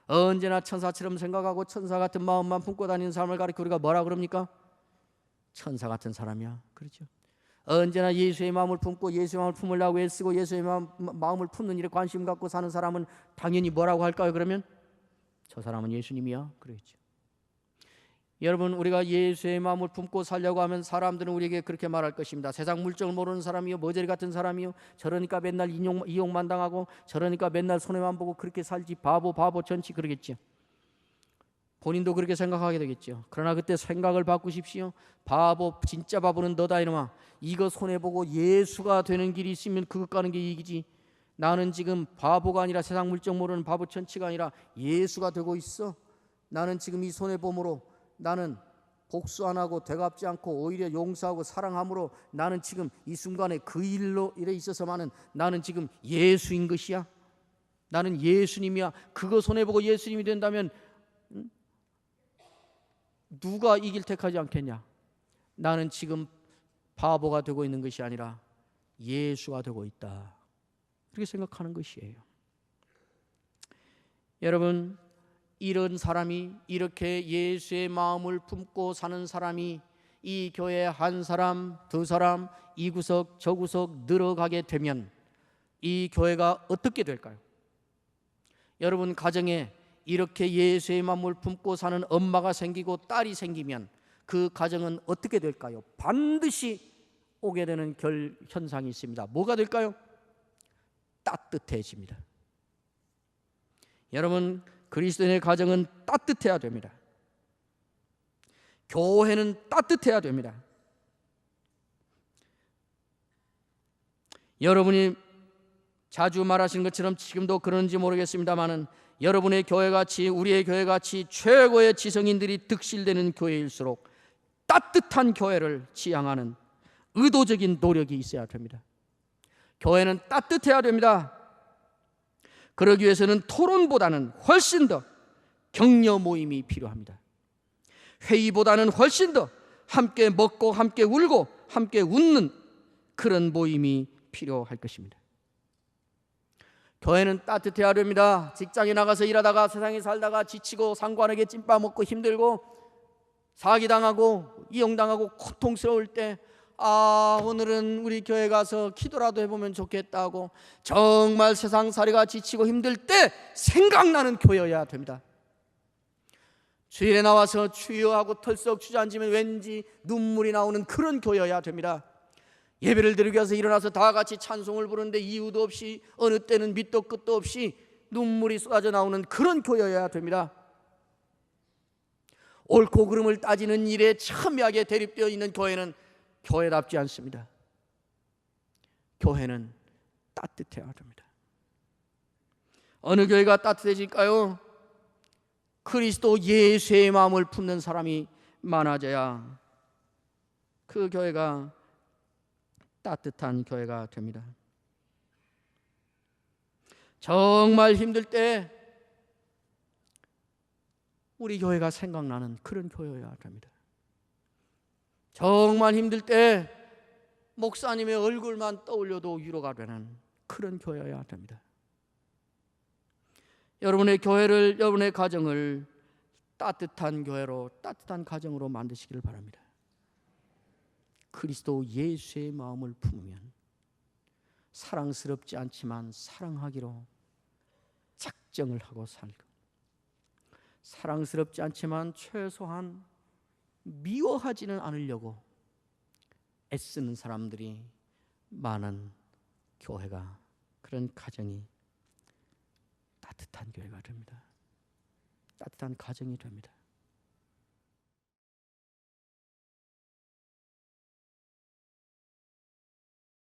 언제나 천사처럼 생각하고 천사 같은 마음만 품고 다니는 사람을 가리켜 우리가 뭐라 그럽니까? 천사 같은 사람이야. 그렇죠. 언제나 예수의 마음을 품고 예수의 마음을 품으려고 애쓰고 예수의 마음을 품는 일에 관심 갖고 사는 사람은 당연히 뭐라고 할까요? 그러면 저 사람은 예수님이야. 그러겠죠. 여러분, 우리가 예수의 마음을 품고 살려고 하면 사람들은 우리에게 그렇게 말할 것입니다. 세상 물정을 모르는 사람이요, 머저리 같은 사람이요, 저러니까 맨날 이용만 당하고 저러니까 맨날 손해만 보고 그렇게 살지, 바보 전치, 그러겠죠. 본인도 그렇게 생각하게 되겠죠. 그러나 그때 생각을 바꾸십시오. 진짜 바보는 너다 이놈아. 이거 손해보고 예수가 되는 길이 있으면 그것 가는 게 이익이지. 나는 지금 바보가 아니라 세상 물정 모르는 바보 천치가 아니라 예수가 되고 있어. 나는 지금 이 손해봄으로 나는 복수 안 하고 되갚지 않고 오히려 용서하고 사랑함으로 나는 지금 이 순간에 그 일에 있어서만은 나는 지금 예수인 것이야. 나는 예수님이야. 그거 손해보고 예수님이 된다면 누가 이길 택하지 않겠냐? 나는 지금 바보가 되고 있는 것이 아니라 예수가 되고 있다. 그렇게 생각하는 것이에요. 여러분, 이런 사람이, 이렇게 예수의 마음을 품고 사는 사람이 이 교회에 한 사람, 두 사람, 이 구석 저 구석 늘어가게 되면 이 교회가 어떻게 될까요? 여러분 가정에 이렇게 예수의 마음을 품고 사는 엄마가 생기고 딸이 생기면 그 가정은 어떻게 될까요? 반드시 오게 되는 현상이 있습니다. 뭐가 될까요? 따뜻해집니다. 여러분, 그리스도인의 가정은 따뜻해야 됩니다. 교회는 따뜻해야 됩니다. 여러분이 자주 말하시는 것처럼 지금도 그런지 모르겠습니다만은 여러분의 교회같이 우리의 교회같이 최고의 지성인들이 득실되는 교회일수록 따뜻한 교회를 지향하는 의도적인 노력이 있어야 됩니다. 교회는 따뜻해야 됩니다. 그러기 위해서는 토론보다는 훨씬 더 격려 모임이 필요합니다. 회의보다는 훨씬 더 함께 먹고 함께 울고 함께 웃는 그런 모임이 필요할 것입니다. 교회는 따뜻해야 됩니다. 직장에 나가서 일하다가 세상에 살다가 지치고 상관에게 찐빠 먹고 힘들고 사기당하고 이용당하고 고통스러울 때 오늘은 우리 교회 가서 기도라도 해보면 좋겠다고 정말 세상살이가 지치고 힘들 때 생각나는 교회여야 됩니다. 주일에 나와서 주여 하고 털썩 주저앉으면 왠지 눈물이 나오는 그런 교회여야 됩니다. 예배를 드리기 위해서 일어나서 다 같이 찬송을 부르는데 이유도 없이 어느 때는 밑도 끝도 없이 눈물이 쏟아져 나오는 그런 교회여야 됩니다. 옳고 그름을 따지는 일에 첨예하게 대립되어 있는 교회는 교회답지 않습니다. 교회는 따뜻해야 됩니다. 어느 교회가 따뜻해질까요? 그리스도 예수의 마음을 품는 사람이 많아져야 그 교회가 따뜻한 교회가 됩니다. 정말 힘들 때 우리 교회가 생각나는 그런 교회여야 됩니다. 정말 힘들 때 목사님의 얼굴만 떠올려도 위로가 되는 그런 교회여야 됩니다. 여러분의 교회를, 여러분의 가정을 따뜻한 교회로, 따뜻한 가정으로 만드시기를 바랍니다. 그리스도 예수의 마음을 품으면 사랑스럽지 않지만 사랑하기로 작정을 하고 살고, 사랑스럽지 않지만 최소한 미워하지는 않으려고 애쓰는 사람들이 많은 교회가, 그런 가정이 따뜻한 교회가 됩니다. 따뜻한 가정이 됩니다.